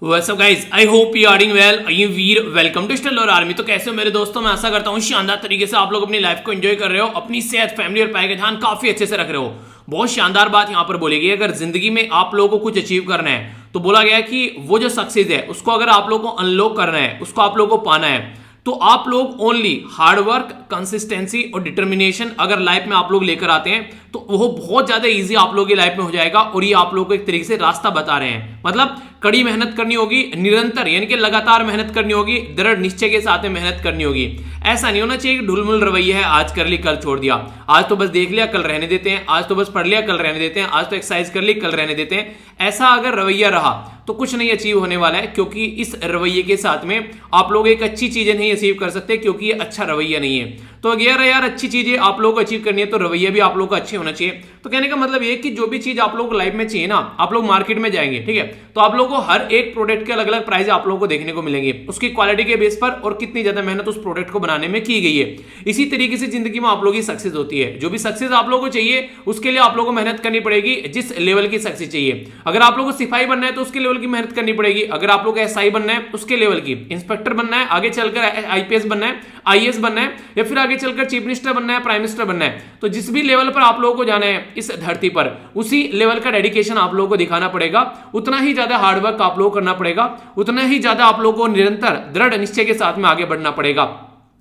What's up guys? I hope you are doing well. I am Veer, welcome to Stellar Army. तो कैसे हो मेरे दोस्तों? मैं आशा करता हूँ शानदार तरीके से आप लोग अपनी लाइफ को एंजॉय कर रहे हो, अपनी सेहत, फैमिली और पाए का ध्यान काफी अच्छे से रख रहे हो। बहुत शानदार बात यहाँ पर बोली गई है, अगर जिंदगी में आप लोगों को कुछ अचीव करना है तो बोला गया है कि वो जो सक्सेस है उसको अगर आप लोगों को अनलॉक करना है, उसको आप लोगों को पाना है, तो आप लोग ओनली हार्डवर्क, कंसिस्टेंसी और डिटर्मिनेशन अगर लाइफ में आप लोग लेकर आते हैं तो वो बहुत ज्यादा इजी आप लोगों की लाइफ में हो जाएगा। और ये आप लोगों को एक तरीके से रास्ता बता रहे हैं, मतलब कड़ी मेहनत करनी होगी, निरंतर यानी कि लगातार मेहनत करनी होगी, दृढ़ निश्चय के साथ में मेहनत करनी होगी। ऐसा नहीं होना चाहिए कि ढुलमुल रवैया है, आज कर ली कल छोड़ दिया, आज तो बस देख लिया कल रहने देते हैं, आज तो बस पढ़ लिया कल रहने देते हैं, आज तो एक्सरसाइज कर ली कल रहने देते हैं। ऐसा अगर रवैया रहा तो कुछ नहीं अचीव होने वाला है, क्योंकि इस रवैये के साथ में आप लोग एक अच्छी चीजें नहीं अचीव कर सकते, क्योंकि ये अच्छा रवैया नहीं है। तो अगर यार अच्छी चीजें आप लोगों को अचीव करनी है तो रवैया भी आप लोगों का अच्छे होना चाहिए। तो कहने का मतलब ये कि जो भी चीज आप लोगों को लाइफ में चाहिए ना, आप लोग मार्केट में जाएंगे, ठीक है, तो आप लोगों को हर एक प्रोडक्ट के अलग अलग प्राइस आप लोगों को देखने को मिलेंगे, उसकी क्वालिटी के बेस पर और कितनी ज्यादा मेहनत उस प्रोडक्ट को बनाने में की गई है। इसी तरीके से जिंदगी में आप लोगों की सक्सेस होती है। जो भी सक्सेस आप लोगों को चाहिए उसके लिए आप लोगों को मेहनत करनी पड़ेगी, जिस लेवल की सक्सेस चाहिए। अगर आप लोगों को सिपाही बनना है तो उसके लेवल की मेहनत करनी पड़ेगी, अगर आप लोग को एसआई बनना है उसके लेवल की, इंस्पेक्टर बनना है, आगे चलकर आईपीएस बनना है, आईएएस बनना है, या फिर आगे चलकर चीफ मिनिस्टर बनना है, प्राइम मिनिस्टर बनना है, तो जिस भी लेवल पर आप लोगों को जाना है इस धरती पर, उसी लेवल का डेडिकेशन आप लोगों को दिखाना पड़ेगा, उतना ही ज्यादा हार्डवर्क आप लोगों को करना पड़ेगा, उतना ही ज्यादा आप लोगों को निरंतर दृढ़ निश्चय के साथ में आगे बढ़ना पड़ेगा।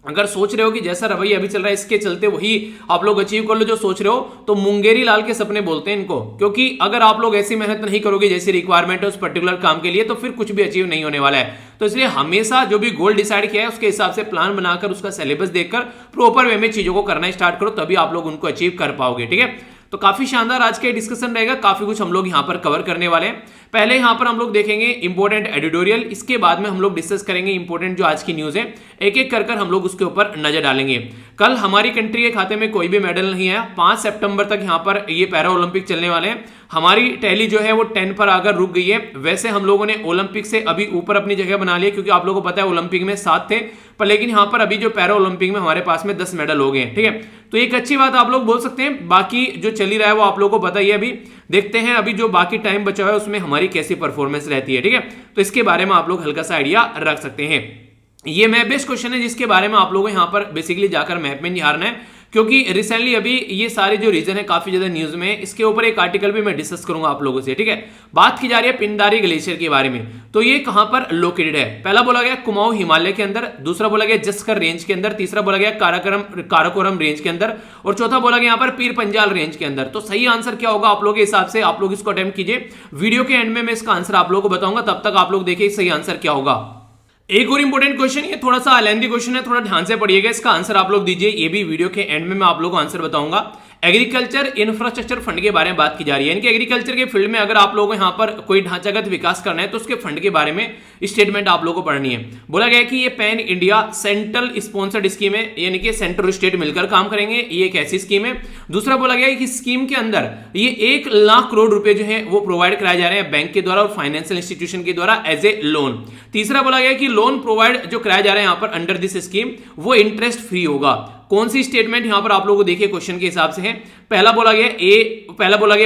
अगर सोच रहे हो कि जैसा रवैया अभी चल रहा है इसके चलते वही आप लोग अचीव कर लो जो सोच रहे हो, तो मुंगेरी लाल के सपने बोलते हैं इनको, क्योंकि अगर आप लोग ऐसी मेहनत नहीं करोगे जैसी रिक्वायरमेंट है उस पर्टिकुलर काम के लिए, तो फिर कुछ भी अचीव नहीं होने वाला है। तो इसलिए हमेशा जो भी गोल डिसाइड किया है उसके हिसाब से प्लान बनाकर, उसका सिलेबस देखकर प्रॉपर वे में चीजों को करना स्टार्ट करो, तभी आप लोग उनको अचीव कर पाओगे। ठीक है, तो काफी शानदार आज का डिस्कशन रहेगा, काफी कुछ हम लोग यहाँ पर कवर करने वाले हैं। पहले यहाँ पर हम लोग देखेंगे इंपॉर्टेंट एडिटोरियल, इसके बाद में हम लोग डिस्कस करेंगे इंपॉर्टेंट जो आज की न्यूज है, एक एक कर हम लोग उसके ऊपर नजर डालेंगे। कल हमारी कंट्री के खाते में कोई भी मेडल नहीं है, 5 सितंबर तक यहाँ पर ये पैरा ओलंपिक चलने वाले हैं। हमारी टैली जो है वो 10 पर आकर रुक गई है। वैसे हम लोगों ने ओलंपिक से अभी ऊपर अपनी जगह बना ली है, क्योंकि आप लोगों को पता है ओलंपिक में 7 थे, पर लेकिन यहाँ पर अभी जो पैरा ओलंपिक में हमारे पास में 10 मेडल हो गए हैं। ठीक है, तो एक अच्छी बात आप लोग बोल सकते हैं। बाकी जो चली रहा है वो आप लोगों को पता ही है, अभी देखते हैं अभी जो बाकी टाइम बचा हुआ है उसमें हमारी कैसी परफॉर्मेंस रहती है। ठीक है, तो इसके बारे में आप लोग हल्का सा आइडिया रख सकते हैं। ये मैप बेस्ड क्वेश्चन है जिसके बारे में आप लोगों को यहाँ पर बेसिकली जाकर मैप में निहारना है, क्योंकि रिसेंटली अभी ये सारे जो रीजन है काफी ज्यादा न्यूज में है, इसके ऊपर एक आर्टिकल भी मैं डिस्कस करूंगा आप लोगों से। ठीक है, बात की जा रही है पिंडारी ग्लेशियर के बारे में। तो ये कहां पर लोकेटेड है? पहला बोला गया कुमाऊं हिमालय के अंदर, दूसरा बोला गया जस्कर रेंज के अंदर, तीसरा बोला गया काराकोरम रेंज के अंदर, और चौथा बोला गया यहाँ पर पीर पंजाल रेंज के अंदर। तो सही आंसर क्या होगा आप लोगों के हिसाब से? आप लोग इसको अटेम्प्ट कीजिए, वीडियो के एंड में मैं इसका आंसर आप लोगों को बताऊंगा, तब तक आप लोग देखिए सही आंसर क्या होगा। एक और इंपॉर्टेंट क्वेश्चन, ये थोड़ा सा लेंथी क्वेश्चन है, थोड़ा ध्यान से पढ़िएगा, इसका आंसर आप लोग दीजिए, ये भी वीडियो के एंड में मैं आप लोगों को आंसर बताऊंगा। एग्रीकल्चर इंफ्रास्ट्रक्चर फंड के बारे में बात की जा रही है, यानी कि एग्रीकल्चर के फील्ड में अगर आप लोगों को यहाँ पर कोई ढांचागत विकास करना है तो उसके फंड के बारे में स्टेटमेंट आप लोगों को पढ़नी है। बोला गया है कि ये pan India central sponsored scheme है, यानी कि सेंट्रल स्टेट मिलकर काम करेंगे, ये एक ऐसी स्कीम है। दूसरा बोला गया है कि स्कीम के अंदर ये 1 लाख करोड़ रुपए जो है वो प्रोवाइड कराए जा रहे हैं बैंक के द्वारा और फाइनेंशियल इंस्टीट्यूशन के द्वारा एज ए लोन। तीसरा बोला गया कि लोन प्रोवाइड जो कराया जा रहा है यहाँ पर अंडर दिस स्कीम वो इंटरेस्ट फ्री होगा। कौन सी स्टेटमेंट यहां पर आप लोगों को देखिए क्वेश्चन के हिसाब से है। पहला बोला गया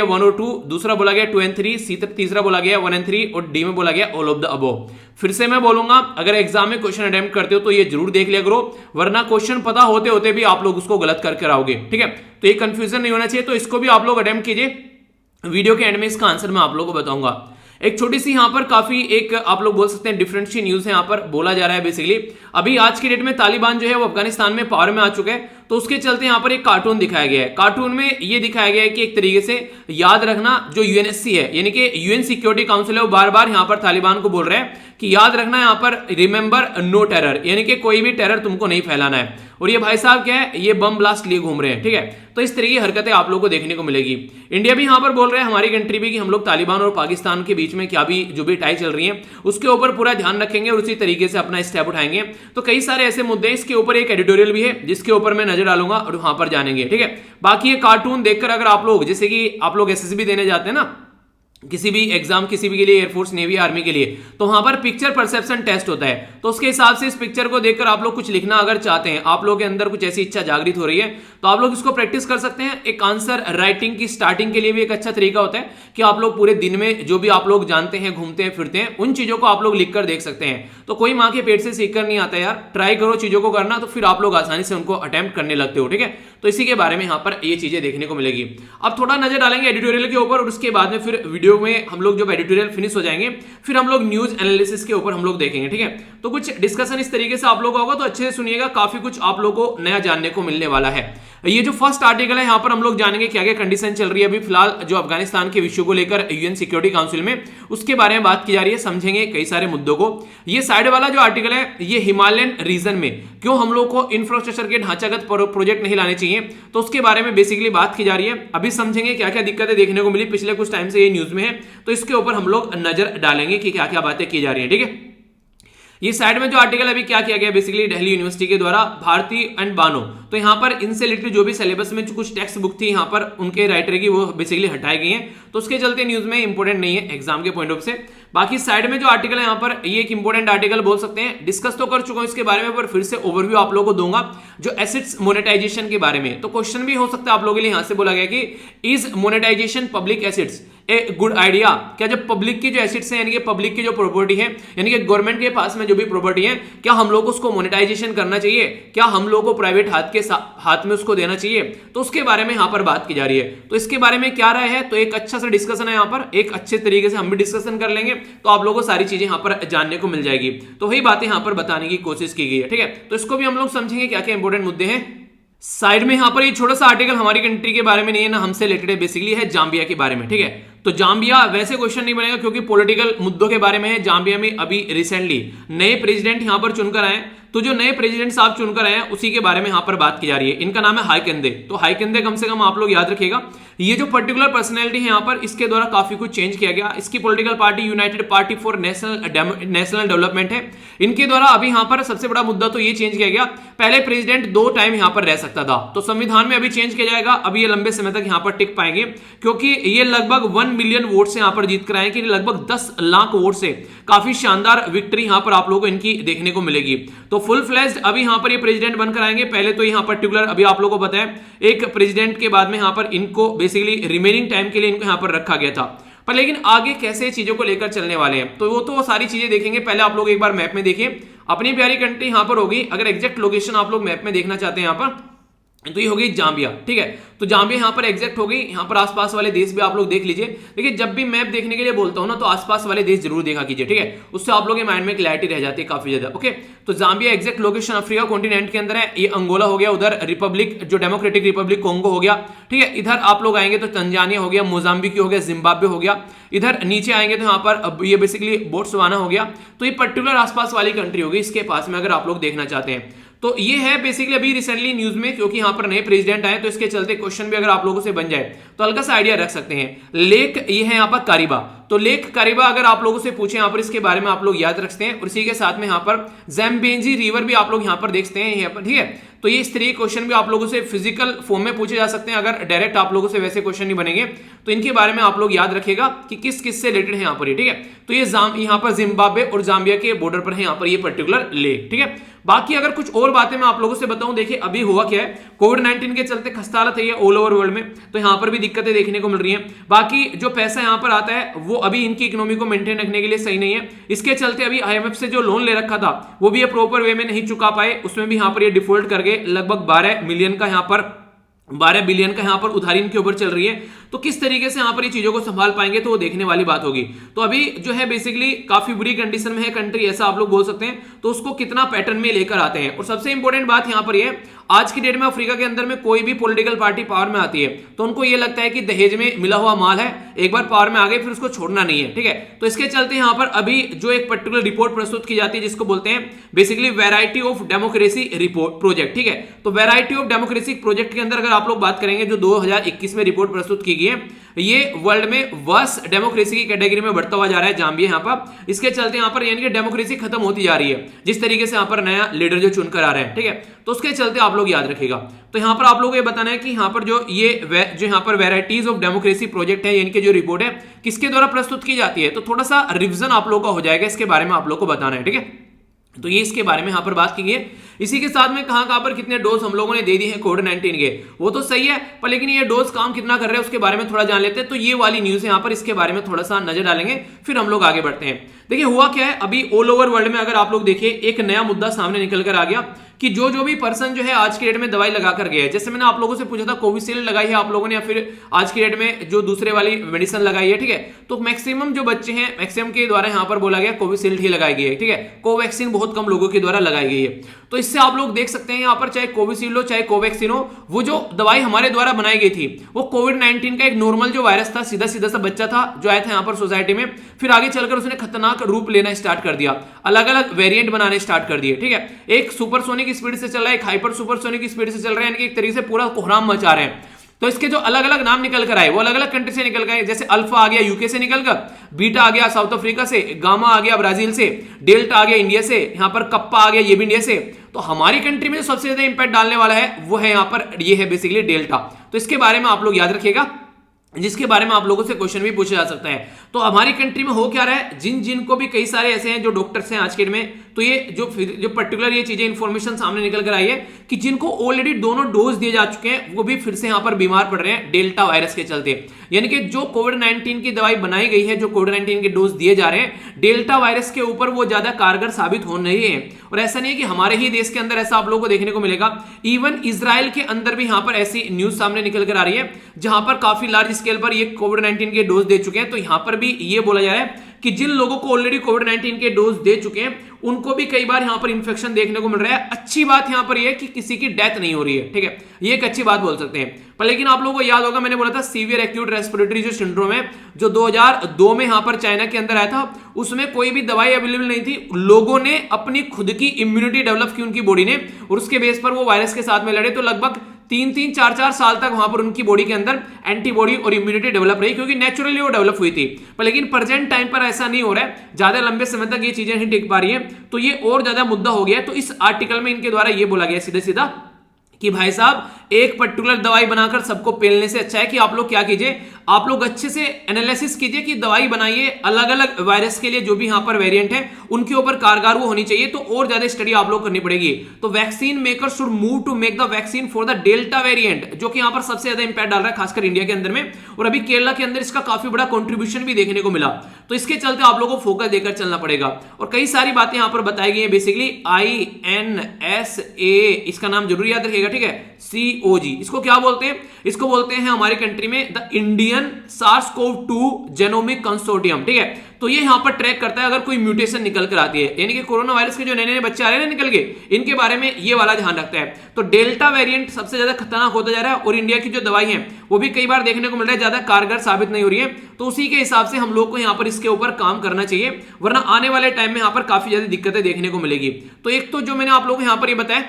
1 और 2, दूसरा बोला गया 2 और 3, तीसरा बोला गया 1 और 3, और डी में बोला गया ऑल ऑफ द अबव। फिर से मैं बोलूंगा, अगर एग्जाम में क्वेश्चन अटेम्प्ट करते हो तो ये जरूर देख लिया करो, वरना क्वेश्चन पता होते होते भी आप लोग उसको गलत करके आओगे। ठीक है, तो ये कंफ्यूजन नहीं होना चाहिए, तो इसको भी आप लोग अटेम्प्ट कीजिए, वीडियो के एंड में इसका आंसर मैं आप लोगों को बताऊंगा। एक छोटी सी यहाँ पर काफी एक आप लोग बोल सकते हैं डिफरेंट सी न्यूज है, यहाँ पर बोला जा रहा है बेसिकली अभी आज की डेट में तालिबान जो है वो अफगानिस्तान में पावर में आ चुका है, तो उसके चलते यहाँ पर एक कार्टून दिखाया गया है। कार्टून में ये दिखाया गया है कि एक तरीके से याद रखना जो यूएनएससी है, यानी कि यूएन सिक्योरिटी काउंसिल है, वो बार बार यहाँ पर तालिबान को बोल रहे हैं कि याद रखना यहाँ पर रिमेंबर नो टेरर, यानी कि कोई भी टेरर तुमको नहीं फैलाना है। और ये भाई साहब क्या है, ये बम ब्लास्ट लिए घूम रहे हैं। ठीक है, तो इस तरह की हरकतें आप लोगों को देखने को मिलेगी। इंडिया भी यहाँ पर बोल रहे हैं, हमारी कंट्री भी, कि हम लोग तालिबान और पाकिस्तान के बीच में क्या भी जो भी टाई चल रही है उसके ऊपर पूरा ध्यान रखेंगे और उसी तरीके से अपना स्टेप उठाएंगे। तो कई सारे ऐसे मुद्दे, इसके ऊपर एक एडिटोरियल भी है जिसके ऊपर मैं नजर डालूंगा और वहां पर जानेंगे। ठीक है, बाकी ये कार्टून देखकर अगर आप लोग, जैसे कि आप लोग एसएसबी देने जाते हैं ना, किसी भी एग्जाम किसी भी के लिए, एयरफोर्स, नेवी, आर्मी के लिए, तो वहां पर पिक्चर परसेप्शन टेस्ट होता है। तो उसके हिसाब से इस पिक्चर को देखकर आप लोग कुछ लिखना अगर चाहते हैं, आप लोगों के अंदर कुछ ऐसी इच्छा जागृत हो रही है, तो आप लोग इसको प्रैक्टिस कर सकते हैं। एक आंसर राइटिंग की स्टार्टिंग के लिए भी एक अच्छा तरीका होता है कि आप लोग पूरे दिन में जो भी आप लोग जानते हैं, घूमते हैं फिरते हैं, उन चीजों को आप लोग लिख कर देख सकते हैं। तो कोई माँ के पेट से सीख कर नहीं आता यार, ट्राई करो चीजों को करना, तो फिर आप लोग आसानी से उनको अटेम्प्ट करने लगते हो। ठीक है, तो इसी के बारे में यहाँ पर ये चीजें देखने को मिलेगी। अब थोड़ा नजर डालेंगे एडिटोरियल के ऊपर, और उसके बाद में फिर वीडियो में हम लोग जब एडिटोरियल फिनिश हो जाएंगे, फिर हम लोग न्यूज एनालिसिस के ऊपर हम लोग देखेंगे। ठीक है, तो कुछ डिस्कशन इस तरीके से आप लोग होगा, तो अच्छे से सुनिएगा, काफी कुछ आप लोगों को नया जानने को मिलने वाला है। ये जो फर्स्ट आर्टिकल है, यहाँ पर हम लोग जानेंगे क्या क्या कंडीशन चल रही है अभी फिलहाल जो अफगानिस्तान के इश्यू को लेकर यूएन सिक्योरिटी काउंसिल में, उसके बारे में बात की जा रही है, समझेंगे कई सारे मुद्दों को। ये साइड वाला जो आर्टिकल है, ये हिमालयन रीजन में क्यों हम लोग को इंफ्रास्ट्रक्चर के ढांचागत प्रोजेक्ट नहीं लाने चाहिए, तो उसके बारे में बेसिकली बात की जा रही है। अभी समझेंगे क्या क्या दिक्कतें देखने को मिली पिछले कुछ टाइम से ये न्यूज में है, तो इसके ऊपर हम लोग नजर डालेंगे कि क्या क्या बातें की जा रही है। ठीक है, ये साइड में जो आर्टिकल अभी क्या किया गया, बेसिकली दिल्ली यूनिवर्सिटी के द्वारा भारती एंड बानो, तो यहाँ पर इनसे रिलेटेड जो भी सिलेबस में कुछ टेक्स्ट बुक थी यहाँ पर उनके राइटर की, वो बेसिकली हटाई गई हैं, तो उसके चलते न्यूज में इंपॉर्टेंट नहीं है एग्जाम के पॉइंट ऑफ से। बाकी साइड में जो आर्टिकल है यहाँ पर, ये एक इंपॉर्टेंट आर्टिकल बोल सकते हैं, डिस्कस तो कर चुका हूं इसके बारे में, पर फिर से ओवरव्यू आप लोगों को दूंगा जो एसेट्स मोनेटाइजेशन के बारे में। तो क्वेश्चन भी हो सकता है आप लोगों के लिए, यहां से बोला गया कि is monetisation public assets a good idea, क्या जब पब्लिक की जो एसेट्स हैं, यानी कि पब्लिक की जो प्रॉपर्टी है, यानी कि गवर्नमेंट के पास में जो भी प्रॉपर्टी है, क्या हम लोग उसको मोनेटाइजेशन करना चाहिए, क्या हम लोग को प्राइवेट हाथ में उसको देना चाहिए, तो उसके बारे में यहां पर बात की जा रही है। तो इसके बारे में क्या राय है, तो एक अच्छा सा डिस्कशन है यहाँ पर, एक अच्छे तरीके से हम भी डिस्कशन कर लेंगे, तो आप लोगों को सारी चीजें यहाँ पर जानने को मिल जाएगी। तो वही बातें यहाँ पर बताने की कोशिश की गई है। ठीक है, तो इसको भी हम लोग समझेंगे क्या क्या इंपॉर्टेंट मुद्दे हैं। साइड में यहाँ पर ये छोटा सा आर्टिकल हमारी कंट्री के बारे में नहीं है ना, हमसे रिलेटेड है, बेसिकली है जाम्बिया के बारे में। ठीक है, तो जाम्बिया वैसे क्वेश्चन नहीं बनेगा क्योंकि पॉलिटिकल मुद्दों के बारे में है। जाम्बिया में अभी रिसेंटली नए प्रेसिडेंट यहां पर चुनकर आए, तो जो नए प्रेसिडेंट साहब चुनकर आए हैं उसी के बारे में यहां पर बात की जा रही है। इनका नाम है हाइकेंदे। तो हाइकेंदे कम से कम आप लोग याद रखिएगा, ये जो पर्टिकुलर पर्सनैलिटी है यहाँ पर, इसके द्वारा काफी कुछ चेंज किया गया। इसकी political party United party for national development है। इनके द्वारा अभी यहाँ पर सबसे बड़ा मुद्दा तो ये चेंज किया गया, पहले प्रेसिडेंट 2 टाइम यहाँ पर रह सकता था, तो संविधान में अभी चेंज किया जाएगा। अभी ये लंबे समय तक यहाँ पर टिक पाएंगे क्योंकि ये लगभग 1 मिलियन वोट से यहाँ पर जीत कर आए, कि लगभग 10 लाख वोट से काफी शानदार विक्ट्री यहाँ पर आप लोगों को इनकी देखने को मिलेगी। तो फुल फ्लेज्ड अभी यहाँ पर ये प्रेसिडेंट बनकर आएंगे। पहले तो यहाँ पर्टिकुलर अभी आप लोगों को पता है, एक प्रेसिडेंट के बाद में यहाँ पर इनको बेसिकली रिमेनिंग टाइम के लिए इनको यहाँ पर रखा गया था, पर लेकिन आगे कैसे चीजों को लेकर चलने वाले हैं तो वो सारी चीजें देखेंगे। पहले आप लोग एक बार मैप में देखिए, अपनी प्यारी कंट्री यहाँ पर होगी। अगर एग्जैक्ट लोकेशन आप लोग मैप में देखना चाहते हैं यहाँ पर, तो ये हो गई जाम्बिया। ठीक है, तो जाम्बिया यहाँ पर एग्जैक्ट हो गई। यहाँ पर आसपास वाले देश भी आप लोग देख लीजिए। देखिए, जब भी मैप देखने के लिए बोलता हूं ना, तो आसपास वाले देश जरूर देखा कीजिए। ठीक है, उससे आप लोग के माइंड में क्लैरिटी रह जाती है काफी ज्यादा। ओके, तो Zambia exact location Africa continent के अंदर है। ये अंगोला हो गया, उधर रिपब्लिक जो डेमोक्रेटिक रिपब्लिक कोंगो हो गया। ठीक है, इधर आप लोग आएंगे तो तंजानिया हो गया, मोजाम्बिक हो गया, जिम्बाब्वे हो गया। इधर नीचे आएंगे तो यहाँ पर ये बेसिकली बोट्सवाना हो गया। तो ये पर्टिकुलर आसपास वाली कंट्री होगी इसके पास में, अगर आप लोग देखना चाहते हैं तो ये है बेसिकली अभी रिसेंटली न्यूज में, क्योंकि यहाँ पर नए प्रेसिडेंट आए तो इसके चलते क्वेश्चन भी अगर आप लोगों से बन जाए तो हल्का सा आइडिया रख सकते हैं। लेक ये है यहाँ पर कारिबा, तो लेक कारिबा अगर आप लोगों से पूछे यहाँ पर इसके बारे में आप लोग याद रखते हैं। और इसी के साथ में यहाँ पर जैम्बेंजी रिवर भी आप लोग यहाँ पर देखते हैं यहाँ पर। ठीक है, तो ये इस तरीके क्वेश्चन भी आप लोगों से फिजिकल फॉर्म में पूछे जा सकते हैं। अगर डायरेक्ट आप लोगों से वैसे क्वेश्चन नहीं बनेंगे तो इनके बारे में आप लोग याद रखिएगा कि किस किस से रिलेटेड है यहाँ पर ये। ठीक है, तो ये यहाँ पर जिम्बाब्वे और जाम्बिया के बॉर्डर पर है यहाँ पर ये पर्टिकुलर लेक। ठीक है, बाकी अगर कुछ और बातें मैं आप लोगों से बताऊं, देखिए अभी हुआ क्या है, कोविड-19 के चलते खस्ता हालत है ऑल ओवर वर्ल्ड में, तो यहाँ पर भी दिक्कतें देखने को मिल रही हैं। बाकी जो पैसा यहाँ पर आता है वो अभी इनकी इकोनॉमी को मेंटेन रखने के लिए सही नहीं है। इसके चलते अभी IMF से जो लोन ले रखा था वो भी ये प्रॉपर वे में नहीं चुका पाए, उसमें भी यहाँ पर ये डिफॉल्ट कर गए। लगभग 12 बिलियन का यहाँ पर उधारी इनके ऊपर चल रही है। तो किस तरीके से यहाँ पर ये चीजों को संभाल पाएंगे तो वो देखने वाली बात होगी। तो अभी जो है बेसिकली काफी बुरी कंडीशन में है कंट्री, ऐसा आप लोग बोल सकते हैं। तो उसको कितना पैटर्न में लेकर आते हैं। और सबसे इंपॉर्टेंट बात यहाँ पर ये, आज की डेट में अफ्रीका के अंदर में कोई भी पॉलिटिकल पार्टी पावर में आती है तो उनको ये लगता है कि दहेज में मिला हुआ माल है, एक बार पावर में आ गए फिर उसको छोड़ना नहीं है। ठीक है, तो इसके चलते यहाँ पर अभी जो एक पर्टिकुलर रिपोर्ट प्रस्तुत की जाती है जिसको बोलते हैं basically variety of democracy report project. ठीक है, तो वैरायटी ऑफ डेमोक्रेसी प्रोजेक्ट के अंदर अगर आप लोग बात करेंगे, जो 2021 में रिपोर्ट प्रस्तुत की गई है, ये वर्ल्ड में वर्स्ट डेमोक्रेसी की कैटेगरी में बढ़ता हुआ जा रहा है जाम्बिया यहाँ पर। इसके चलते यहाँ पर यानी कि डेमोक्रेसी खत्म होती जा रही है जिस तरीके से यहाँ पर नया लीडर जो चुनकर आ रहे हैं, ठीक है। तो उसके चलते आप लोग याद रखिएगा। तो यहाँ पर आप लोगों को ये बताना है कि यहाँ पर जो यहाँ पर वेराइटीज ऑफ डेमोक्रेसी प्रोजेक्ट है, इनकी जो रिपोर्ट है किसके द्वारा प्रस्तुत की जाती है, तो थोड़ा सा रिविजन आप लोगों का हो जाएगा, इसके बारे में आप लोग को बताना है, ठीक है। तो ये इसके बारे में यहां पर बात की गई है। इसी के साथ में कहां पर कितने डोज हम लोगों ने दे दी है कोविड-19 के, वो तो सही है, पर लेकिन ये डोज काम कितना कर रहे हैं उसके बारे में थोड़ा जान लेते हैं। तो ये वाली न्यूज है यहां पर, इसके बारे में थोड़ा सा नजर डालेंगे, फिर हम लोग आगे बढ़ते हैं। देखिए हुआ क्या है, अभी ऑल ओवर वर्ल्ड में अगर आप लोग देखिए एक नया मुद्दा सामने निकल कर आ गया कि जो भी पर्सन जो है आज के डेट में दवाई लगा कर गया है, जैसे मैंने आप लोगों से पूछा था कोविशील्ड लगाई है आप लोगों ने या फिर आज के डेट में जो दूसरे वाली मेडिसिन लगाई है, ठीक है। तो मैक्सिमम जो बच्चे हैं मैक्सिमम के द्वारा यहां पर बोला गया कोविशील्ड ही लगाई गई है, ठीक है। कोवैक्सीन बहुत कम लोगों के द्वारा लगाई गई है। तो इससे आप लोग देख सकते हैं यहां पर चाहे कोविशील्ड हो चाहे कोवैक्सीन हो, वो जो दवाई हमारे द्वारा बनाई गई थी वो कोविड-19 का एक नॉर्मल जो वायरस था, सीधा सीधा सा बच्चा था जो आया था यहां पर सोसाइटी में, फिर आगे चलकर उसने खतरनाक रूप लेना स्टार्ट कर दिया, अलग अलग वेरिएंट बनाने स्टार्ट कर दिए, ठीक है। एक सुपरसोनिक स्पीड से चल रहा है, एक हाइपर सुपरसोनिक स्पीड से चल रहे हैं, यानी कि एक तरीके से पूरा कोहराम मचा रहे हैं। तो इसके जो अलग अलग नाम निकल कर आए वो अलग अलग कंट्री से निकल गए, जैसे अल्फा आ गया यूके से निकल कर, बीटा आ गया साउथ अफ्रीका से, गामा आ गया ब्राजील से, डेल्टा आ गया इंडिया से, यहां पर कप्पा आ गया ये भी इंडिया से। तो हमारी कंट्री में सबसे ज्यादा इंपैक्ट डालने वाला है वो है यहां पर, ये है बेसिकली डेल्टा। तो इसके बारे में आप लोग याद रखिएगा, जिसके बारे में आप लोगों से क्वेश्चन भी पूछा जा सकता है। तो हमारी कंट्री में हो क्या रहा है, जिन को भी कई सारे ऐसे हैं जो डॉक्टर्स हैं आज के डेट में, तो ये जो पर्टिकुलर ये चीजें इंफॉर्मेशन सामने निकल कर आई है कि जिनको ऑलरेडी दोनों डोज दिए जा चुके हैं वो भी फिर से यहां पर बीमार पड़ रहे हैं डेल्टा वायरस के चलते। यानी कि जो कोविड-19 की दवाई बनाई गई है, जो कोविड-19 के डोज दिए जा रहे हैं डेल्टा वायरस के ऊपर, वो ज्यादा कारगर साबित हो रही है। और ऐसा नहीं है कि हमारे ही देश के अंदर ऐसा आप लोगों को देखने को मिलेगा, इवन इजराइल के अंदर भी यहां पर ऐसी न्यूज सामने निकल कर आ रही है जहां पर काफी लार्ज स्केल पर ये कोविड-19 के डोज दे चुके हैं। तो यहां पर भी ये बोला जा रहा है कि जिन लोगों को ऑलरेडी कोविड-19 के डोज दे चुके हैं उनको भी कई बार यहां पर इंफेक्शन देखने को मिल रहा है। अच्छी बात यहां पर यह है कि किसी की डेथ नहीं हो रही है, ठीक है, ये एक अच्छी बात बोल सकते हैं। पर लेकिन आप लोगों को याद होगा मैंने बोला था सीवियर एक्यूट रेस्पिरेटरी जो सिंड्रोम है, जो 2002 में यहां पर चाइना के अंदर आया था, उसमें कोई भी दवाई अवेलेबल नहीं थी। लोगों ने अपनी खुद की इम्यूनिटी डेवलप की उनकी बॉडी ने, और उसके बेस पर वो वायरस के साथ में लड़े। तो लगभग 3-3, 4-4 साल तक वहां पर उनकी बॉडी के अंदर एंटीबॉडी और इम्यूनिटी डेवलप रही, क्योंकि नेचुरली वो डेवलप हुई थी। पर लेकिन प्रेजेंट टाइम पर ऐसा नहीं हो रहा है, ज्यादा लंबे समय तक ये चीजें नहीं टिक पा रही हैं, तो ये और ज्यादा मुद्दा हो गया है। तो इस आर्टिकल में इनके द्वारा ये बोला गया सीधा सीधा कि भाई साहब एक पर्टिकुलर दवाई बनाकर सबको पेलने से अच्छा है कि आप लोग क्या कीजिए, आप लोग अच्छे से एनालिसिस कीजिए कि दवाई बनाइए अलग अलग वायरस के लिए, जो भी यहां पर वेरिएंट है उनके ऊपर कारगर वो होनी चाहिए। तो और ज्यादा स्टडी आप लोग करनी पड़ेगी। तो vaccine maker should move to make the vaccine for the delta variant, जो कि यहां पर सबसे ज्यादा इंपैक्ट डाल रहा है खासकर इंडिया के अंदर में, और अभी केरला के अंदर इसका काफी बड़ा कंट्रीब्यूशन भी देखने को मिला। तो इसके चलते आप लोगों को फोकस देकर चलना पड़ेगा। और कई सारी बातें यहां पर बताई गई है, बेसिकली INSA इसका नाम जरूर याद रखिएगा, ठीक है, COG इसको क्या बोलते हैं, इसको बोलते हैं हमारी कंट्री में the Indian SARS-CoV-2 genomic consortium, ठीक है। तो ये यहां पर ट्रैक करता है अगर कोई म्यूटेशन निकल कर आती है, यानी कि कोरोना वायरस के जो नए नए बच्चे आ रहे हैं निकल के, इनके बारे में ये वाला ध्यान रखता है। तो डेल्टा वेरिएंट सबसे ज्यादा खतरनाक होता जा रहा है, और इंडिया की जो दवाई है वो भी कई बार देखने को मिल रहा है ज्यादा कारगर साबित नहीं हो रही है। तो उसी के हिसाब से हम लोग को यहाँ पर इसके ऊपर काम करना चाहिए, वरना आने वाले टाइम में यहाँ पर काफी ज्यादा दिक्कतें देखने को मिलेगी। तो एक तो जो मैंने आप लोगों को यहाँ पर ये बताया,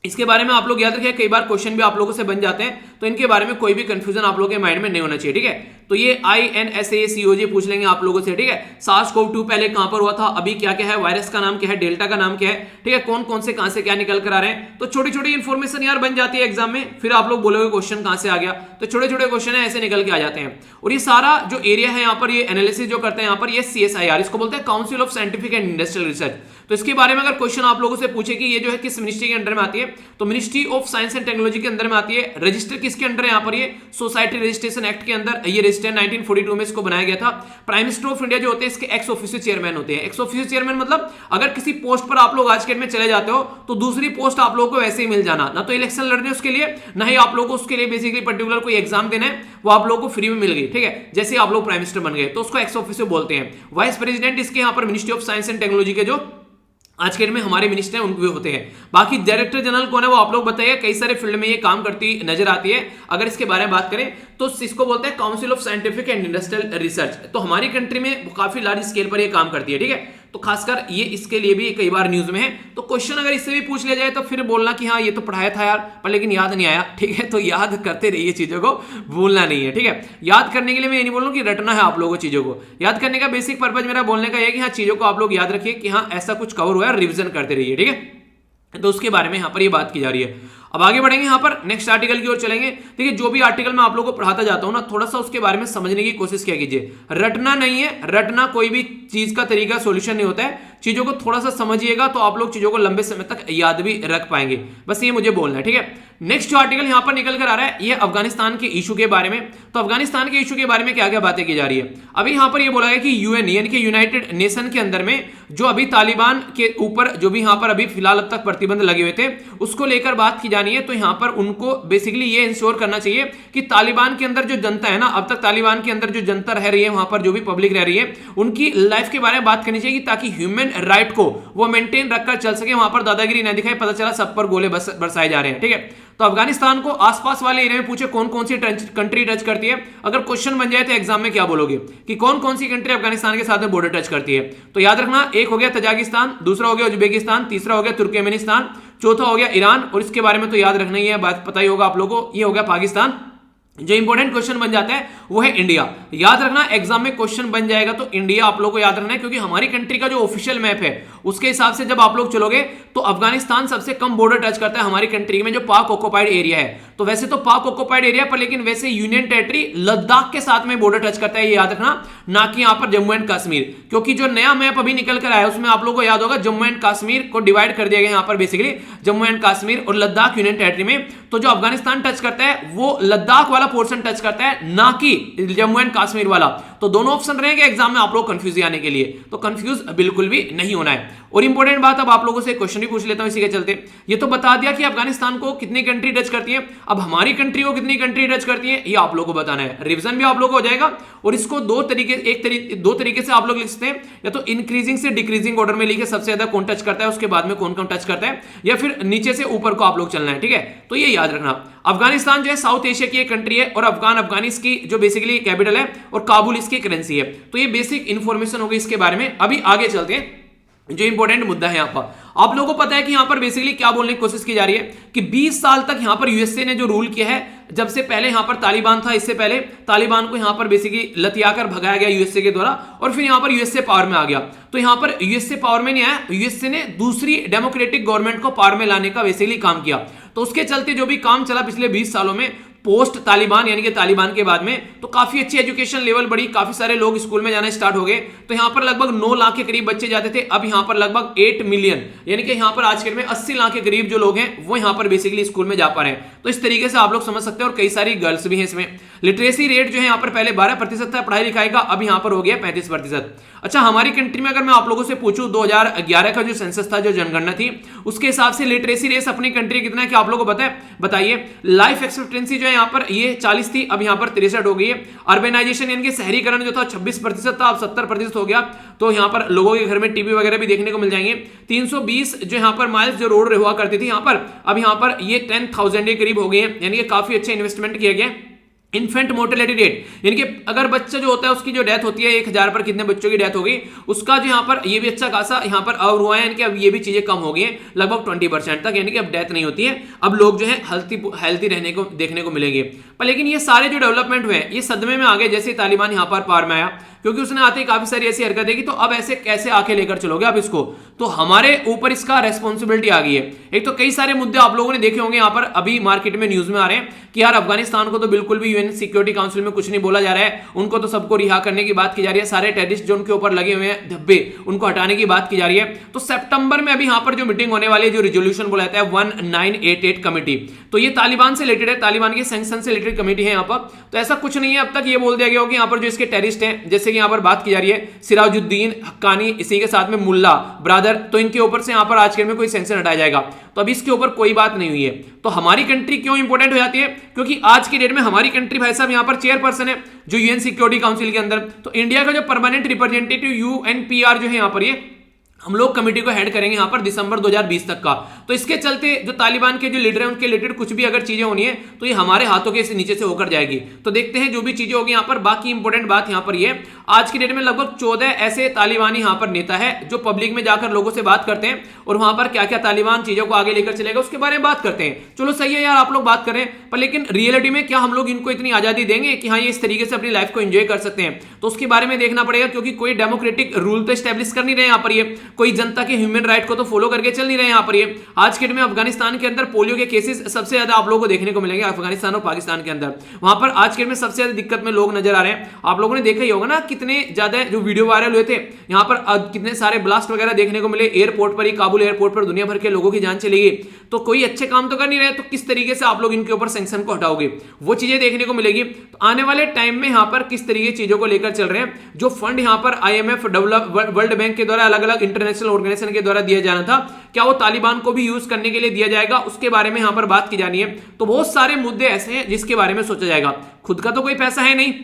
इसके बारे में आप लोग याद रखिए, कई बार क्वेश्चन भी आप लोगों से बन जाते हैं, तो इनके बारे में कोई भी कंफ्यूजन आप लोगों के माइंड में नहीं होना चाहिए, ठीक है। तो ये INSA COG पूछ लेंगे आप लोगों से, ठीक है। SARS-CoV-2 पहले कहां पर हुआ था, अभी क्या क्या है, वायरस का नाम क्या है, डेल्टा का नाम क्या है, ठीक है, कौन कौन से कहां से क्या निकल कर आ रहे हैं। तो छोटी छोटी इंफॉर्मेशन यार बन जाती है एग्जाम में, फिर आप लोग बोलोगे क्वेश्चन कहां से आ गया, तो छोटे छोटे क्वेश्चन है ऐसे निकल के आ जाते हैं। और ये सारा जो एरिया है यहाँ पर, ये एनालिसिस जो करते हैं यहाँ पर, ये CSIR इसको बोलते हैं, council of scientific and industrial research. तो इसके बारे में अगर क्वेश्चन आप लोगों से पूछे कि ये जो है किस मिनिस्ट्री के अंडर में आती है, तो ministry of science and technology के अंदर में आती है। रजिस्टर किसके अंडर है यहाँ पर, ये सोसाइटी रजिस्ट्रेशन एक्ट के अंदर ये रजिस्टर 1942 में इसको बनाया गया था। प्राइम मिनिस्टर ऑफ इंडिया जो होते हैं इसके एक्स ऑफिशियो चेयरमैन होते हैं। एक्स ऑफिशियो चेयरमैन मतलब अगर किसी पोस्ट पर आप लोग आज के डेट में चले जाते हो तो दूसरी पोस्ट आप लोगों को वैसे ही मिल जाना, ना तो इलेक्शन लड़ने उसके लिए, ना ही आप लोगों को उसके लिए बेसिकली पर्टिकुलर कोई एग्जाम देना है, वो आप लोगों को फ्री में मिल गई, ठीक है। जैसे आप लोग प्राइम मिनिस्टर बन गए तो उसको एक्स ऑफिशियो बोलते हैं। वाइस प्रेसिडेंट इसके यहाँ पर ministry of science and technology के जो आज के डेट में हमारे मिनिस्टर हैं उनके होते हैं। बाकी डायरेक्टर जनरल कौन है वो आप लोग बताइए, कई सारे फील्ड में ये काम करती नजर आती है। अगर इसके बारे में बात करें तो इसको बोलते हैं council of scientific and industrial research. तो हमारी कंट्री में काफी लार्ज स्केल पर ये काम करती है, ठीक है। तो खासकर ये इसके लिए भी कई बार न्यूज में है। तो क्वेश्चन अगर इससे भी पूछ लिया जाए तो फिर बोलना कि हाँ ये तो पढ़ाया था यार, पर लेकिन याद नहीं आया, ठीक है। तो याद करते रहिए, चीजों को भूलना नहीं है, ठीक है। याद करने के लिए मैं ये नहीं बोल रहा हूं कि रटना है आप लोगों को, चीजों को याद करने का बेसिक पर्पज मेरा बोलने का है कि हाँ चीजों को आप लोग याद रखिए कि हाँ ऐसा कुछ कवर हुआ है, रिविजन करते रहिए, ठीक है। तो उसके बारे में यहां पर ये बात की जा रही है। अब आगे बढ़ेंगे, यहां पर नेक्स्ट आर्टिकल की ओर चलेंगे। देखिए जो भी आर्टिकल मैं आप लोगों को पढ़ाता जाता हूं ना, थोड़ा सा उसके बारे में समझने की कोशिश किया कीजिए। रटना नहीं है, रटना कोई भी चीज का तरीका सोल्यूशन नहीं होता है। चीजों को थोड़ा सा समझिएगा तो आप लोग चीजों को लंबे समय तक याद भी रख पाएंगे, बस ये मुझे बोलना है, ठीक है। नेक्स्ट जो आर्टिकल यहां पर निकल कर आ रहा है ये अफगानिस्तान के इशू के बारे में। तो अफगानिस्तान के इशू के बारे में क्या क्या बातें की जा रही है। अभी यहां पर ये बोला गया कि यूएन यानी कि यूनाइटेड नेशन के अंदर में जो अभी तालिबान के ऊपर जो भी यहां पर अभी फिलहाल अब तक प्रतिबंध लगे हुए थे उसको लेकर बात की जानी है। तो यहां पर उनको बेसिकली ये इंश्योर करना चाहिए कि तालिबान के अंदर जो जनता है ना, अब तक तालिबान के अंदर जो जनता रह रही है, वहां पर जो भी पब्लिक रह रही है, उनकी लाइफ के बारे में बात करनी चाहिए ताकि ह्यूमन राइट को वो मेंटेन रखकर चल सके, वहां पर दादागिरी न दिखाए। पता चला सब पर गोले बरसाए जा रहे हैं, ठीक है। तो अफगानिस्तान को आसपास वाले एरिया में पूछे कौन कौन सी कंट्री टच करती है, अगर क्वेश्चन बन जाए तो एग्जाम में क्या बोलोगे कि कौन कौन सी कंट्री अफगानिस्तान के साथ में बॉर्डर टच करती है। तो याद रखना, एक हो गया तजाकिस्तान, दूसरा हो गया उज्बेकिस्तान, तीसरा हो गया तुर्कमेनिस्तान, चौथा हो गया ईरान, और इसके बारे में तो याद रखना ही है, बात पता ही होगा आप लोगों को, ये हो गया पाकिस्तान। जो इंपॉर्टेंट क्वेश्चन बन जाता है वो है इंडिया। याद रखना एग्जाम में क्वेश्चन बन जाएगा तो इंडिया आप लोगों को याद रखना है, क्योंकि हमारी कंट्री का जो ऑफिशियल मैप है उसके हिसाब से जब आप लोग चलोगे तो अफगानिस्तान सबसे कम बॉर्डर टच करता है हमारी कंट्री में, जो पाक ऑक्युपाइड एरिया है। तो वैसे तो पाक ऑक्युपाइड एरिया पर, लेकिन वैसे यूनियन टेरिटरी लद्दाख के साथ में बॉर्डर टच करता है, ये याद रखना, ना कि यहां पर जम्मू एंड कश्मीर। क्योंकि जो नया मैप अभी निकल कर आया उसमें आप लोगों को याद होगा जम्मू एंड कश्मीर को डिवाइड कर दिया गया, यहां पर बेसिकली जम्मू एंड कश्मीर और लद्दाख यूनियन टेरिटरी में। तो जो अफगानिस्तान टच करता है वो लद्दाख वाला पोर्शन टच करता है, ना कि जम्मू एंड कश्मीर वाला। तो दोनों ऑप्शन रहेंगे एग्जाम में आप लोग कंफ्यूज आने के लिए, तो कंफ्यूज बिल्कुल भी नहीं होना है। और इंपॉर्टेंट बात, अब आप लोगों से क्वेश्चन भी पूछ लेता हूं इसी के चलते। ये तो बता दिया कि अफगानिस्तान को कितनी कंट्री टच करती है, अब हमारी कंट्री को कितनी कंट्री टच करती है ये आप लोगों को बताना है। रिवीजन भी आप लोगों को हो जाएगा, और इसको दो तरीके से आप लोग लिख सकते हैं, या तो इंक्रीजिंग से डिक्रीजिंग ऑर्डर में लिखे सबसे ज्यादा कौन टच करता है, उसके बाद में कौन कौन टच करता है, या फिर नीचे से ऊपर को आप लोग चलना है, ठीक है। तो ये याद रखना, अफगानिस्तान जो है साउथ एशिया की एक कंट्री है, और अफगानिस्तान की जो बेसिकली कैपिटल है, और काबुल इसकी करेंसी है। तो ये बेसिक इंफॉर्मेशन होगी इसके बारे में। अभी आगे चलते हैं, जो इंपॉर्टेंट मुद्दा है यहां पर, आप लोगों को पता है कि यहां पर बेसिकली क्या बोलने की कोशिश की जा रही है कि 20 साल तक यहां पर यूएसए ने जो रूल किया है, जब से पहले यहां पर तालिबान था, इससे पहले तालिबान को यहां पर बेसिकली लतियाकर भगाया गया यूएसए के द्वारा, और फिर यहां पर यूएसए पावर में आ गया। तो यहां पर यूएसए पावर में नहीं आया, यूएसए ने दूसरी डेमोक्रेटिक गवर्नमेंट को पावर में लाने का बेसिकली काम किया। तो उसके चलते जो भी काम चला पिछले 20 सालों में पोस्ट तालिबान यानी कि तालिबान के बाद में, तो काफी अच्छी एजुकेशन लेवल बढ़ी, काफी सारे लोग स्कूल में जाना स्टार्ट हो गए। तो यहां पर लगभग 9 लाख के करीब बच्चे जाते थे, अब यहां पर लगभग 8 मिलियन यानी कि यहां पर आज के में 80 लाख के करीब जो लोग हैं वो यहां पर बेसिकली स्कूल में जा पा रहे हैं। तो इस तरीके से आप लोग समझ सकते हैं, और कई सारी गर्ल्स भी हैं इसमें। लिटरेसी रेट जो है यहां पर पहले 12% था पढ़ाई लिखाई का, अब यहां पर हो गया 35%। अच्छा, हमारी कंट्री में अगर मैं आप लोगों से पूछूं 2011 का जो सेंसस था, जो जनगणना थी, उसके हिसाब से लिटरेसी रेट अपनी कंट्री कितना है, क्या आप लोगों को पता है? बताइए। लाइफ एक्सपेक्टेंसी जो है यहां पर ये 40 थी, अब यहां पर 63 हो गई है। अर्बनाइजेशन यानी कि शहरीकरण जो था 26% था, अब 70% हो गया। तो यहां पर लोगों के घर में टीवी वगैरह भी देखने को मिल जाएंगे। 320 जो यहां पर माइल्स जो रोड हुआ करती थी यहां पर, अब यहां पर ये 10,000 के करीब हो गई है, यानी कि काफी अच्छा इन्वेस्टमेंट किया गया। इन्फेंट मोर्टेलिटी रेट यानी कि अगर बच्चा जो होता है उसकी जो डेथ होती है 1000 पर कितने बच्चों की डेथ हो गई, उसका जो यहाँ पर ये भी अच्छा खासा यहाँ पर और हुआ है, यानी कि अब ये भी चीजें कम हो गई हैं लगभग 20% तक, यानी कि अब डेथ नहीं होती है, अब लोग जो है हेल्थी रहने को देखने को मिलेंगे। पर लेकिन ये सारे जो डेवलपमेंट हुए ये सदमे में आ गए जैसे तालिबान यहाँ पर पावर में आया, क्योंकि उसने आते ही काफी सारी ऐसी हरकतें की। तो अब ऐसे कैसे आके लेकर चलोगे आप इसको, तो हमारे ऊपर इसका रेस्पॉन्सिबिलिटी आ गई है। एक तो कई सारे मुद्दे आप लोगों ने देखे होंगे यहाँ पर अभी मार्केट में न्यूज में आ रहे हैं कि यार अफगानिस्तान को तो बिल्कुल भी यूएन सिक्योरिटी काउंसिल में कुछ नहीं बोला जा रहा है, उनको तो सबको रिहा करने की बात की जा रही है, सारे टेररिस्ट जो उनके ऊपर लगे हुए हैं धब्बे उनको हटाने की बात की जा रही है। तो सितंबर में अभी यहाँ पर जो मीटिंग होने वाली है, जो रिजोल्यूशन बोला जाता है 1988 कमेटी, तो ये तालिबान से रिलेटेड है, तालिबान के सैंक्शन से रिलेटेड कमेटी है यहाँ पर। तो ऐसा कुछ नहीं है, अब तक ये बोल दिया गया हो कि यहाँ पर जो इसके टेररिस्ट हैं, जैसे कि यहाँ पर बात की जा रही है सिराजुद्दीन हक्कानी, इसी के साथ में मुल्ला ब्रदर, तो इनके ऊपर से यहाँ पर आज के में कोई सैंक्शन हटाया जाएगा। तो अभी इसके ऊपर कोई बात नहीं हुई है। तो हमारी कंट्री क्यों इंपॉर्टेंट हो जाती है, क्योंकि आज की डेट में हमारी कंट्री भाई साहब यहाँ पर चेयरपर्सन है जो यूएन सिक्योरिटी काउंसिल के अंदर। तो इंडिया का जो परमानेंट रिप्रेजेंटेटिव यूएनपीआर जो है यहाँ पर ये हम लोग कमेटी को हेड करेंगे यहाँ पर दिसंबर 2020 तक का। तो इसके चलते जो तालिबान के जो लीडर हैं उनके रिलेटेड कुछ भी अगर चीजें होनी है तो ये हमारे हाथों के नीचे से होकर जाएगी। तो देखते हैं जो भी चीजें होगी यहाँ पर। बाकी इंपॉर्टेंट बात यहाँ पर ये, आज की डेट में लगभग 14 ऐसे तालिबानी यहाँ पर नेता है जो पब्लिक में जाकर लोगों से बात करते हैं और वहां पर क्या क्या तालिबान चीजों को आगे लेकर चलेगा उसके बारे में बात करते हैं। चलो सही है यार, आप लोग बात करें, पर लेकिन रियलिटी में क्या हम लोग इनको इतनी आजादी देंगे कि हाँ ये इस तरीके से अपनी लाइफ को एंजॉय कर सकते हैं? तो उसके बारे में देखना पड़ेगा, क्योंकि कोई डेमोक्रेटिक रूल तो स्टैब्लिश कर नहीं रहे यहाँ पर, ये कोई जनता के ह्यूमन राइट को तो फॉलो करके चल नहीं रहे यहाँ पर। ये आज के डेट में अफगानिस्तान के अंदर पोलियो के केसेस सबसे ज्यादा आप लोगों को देखने को मिलेंगे, अफगानिस्तान और पाकिस्तान के अंदर। वहां पर आज के डेट में सबसे ज्यादा दिक्कत में लोग नजर आ रहे हैं। आप लोगों ने देखा ही होगा ना कितने ज्यादा जो वीडियो वायरल हुए थे यहाँ पर, कितने सारे ब्लास्ट वगैरह देखने को मिले एयरपोर्ट पर ही, काबुल एयरपोर्ट पर दुनिया भर के लोगों की जान चली गई। तो कोई अच्छे काम तो कर नहीं रहे, तो किस तरीके से आप लोग इनके ऊपर सैंक्शन को हटाओगे, वो चीजें देखने को मिलेगी। तो आने वाले टाइम में यहाँ पर किस तरीके चीजों को लेकर चल रहे हैं, जो फंड यहाँ पर IMF, वर्ल्ड बैंक के द्वारा, अलग अलग इंटरनेशनल ऑर्गेनाइजेशन के द्वारा दिया जाना था, क्या वो तालिबान को भी यूज करने के लिए दिया जाएगा, उसके बारे में यहाँ पर बात की जानी है। तो बहुत सारे मुद्दे ऐसे हैं जिसके बारे में सोचा जाएगा। खुद का तो कोई पैसा है नहीं,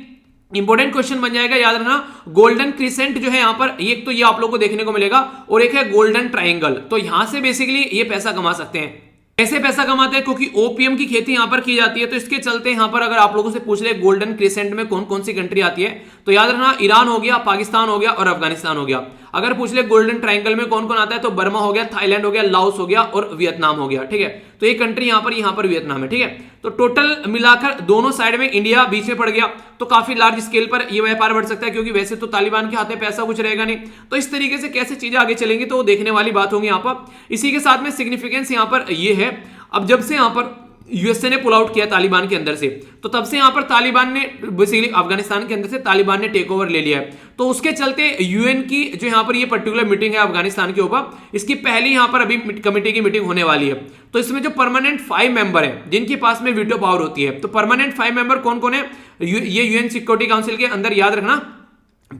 इंपॉर्टेंट क्वेश्चन बन जाएगा, याद रखना। गोल्डन क्रिसेंट जो है यहाँ पर, एक तो ये आप लोगों को देखने को मिलेगा और एक है गोल्डन ट्रायंगल। तो यहां से बेसिकली ये पैसा कमा सकते हैं। कैसे पैसा कमाते हैं? क्योंकि ओपीएम की खेती यहां पर की जाती है। तो इसके चलते यहां पर अगर आप लोगों से पूछ ले गोल्डन क्रिसेंट में कौन कौन सी कंट्री आती है, तो याद रखना ईरान हो गया, पाकिस्तान हो गया और अफगानिस्तान हो गया। अगर पूछ ले गोल्डन ट्रायंगल में कौन कौन आता है, तो बर्मा हो गया, थाईलैंड हो गया, लाओस हो गया और वियतनाम हो गया। ठीक है, तो ये कंट्री यहाँ पर वियतनाम है। ठीक है, तो टोटल मिलाकर दोनों साइड में इंडिया बीच में पड़ गया, तो काफी लार्ज स्केल पर ये व्यापार बढ़ सकता है, क्योंकि वैसे तो तालिबान के हाथ में पैसा कुछ रहेगा नहीं। तो इस तरीके से कैसे चीजें आगे चलेंगी तो वो देखने वाली बात होगी यहाँ पर। इसी के साथ में सिग्निफिकेंस यहाँ पर ये है, अब जब से यहाँ पर यूएसए ने पुल आउट किया तालिबान के अंदर से, तो तब से यहां पर तालिबान ने बेसिकली अफगानिस्तान के अंदर से तालिबान ने टेक ओवर ले लिया है। तो उसके चलते यूएन की जो यहां पर ये पर्टिकुलर मीटिंग है अफगानिस्तान के ऊपर, इसकी पहली यहां पर अभी कमेटी की मीटिंग होने वाली है। तो इसमें जो परमानेंट 5 मेंबर है जिनके पास में वीटो पावर होती है, तो परमानेंट 5 मेंबर कौन कौन है, ये यूएन सिक्योरिटी काउंसिल के अंदर याद रखना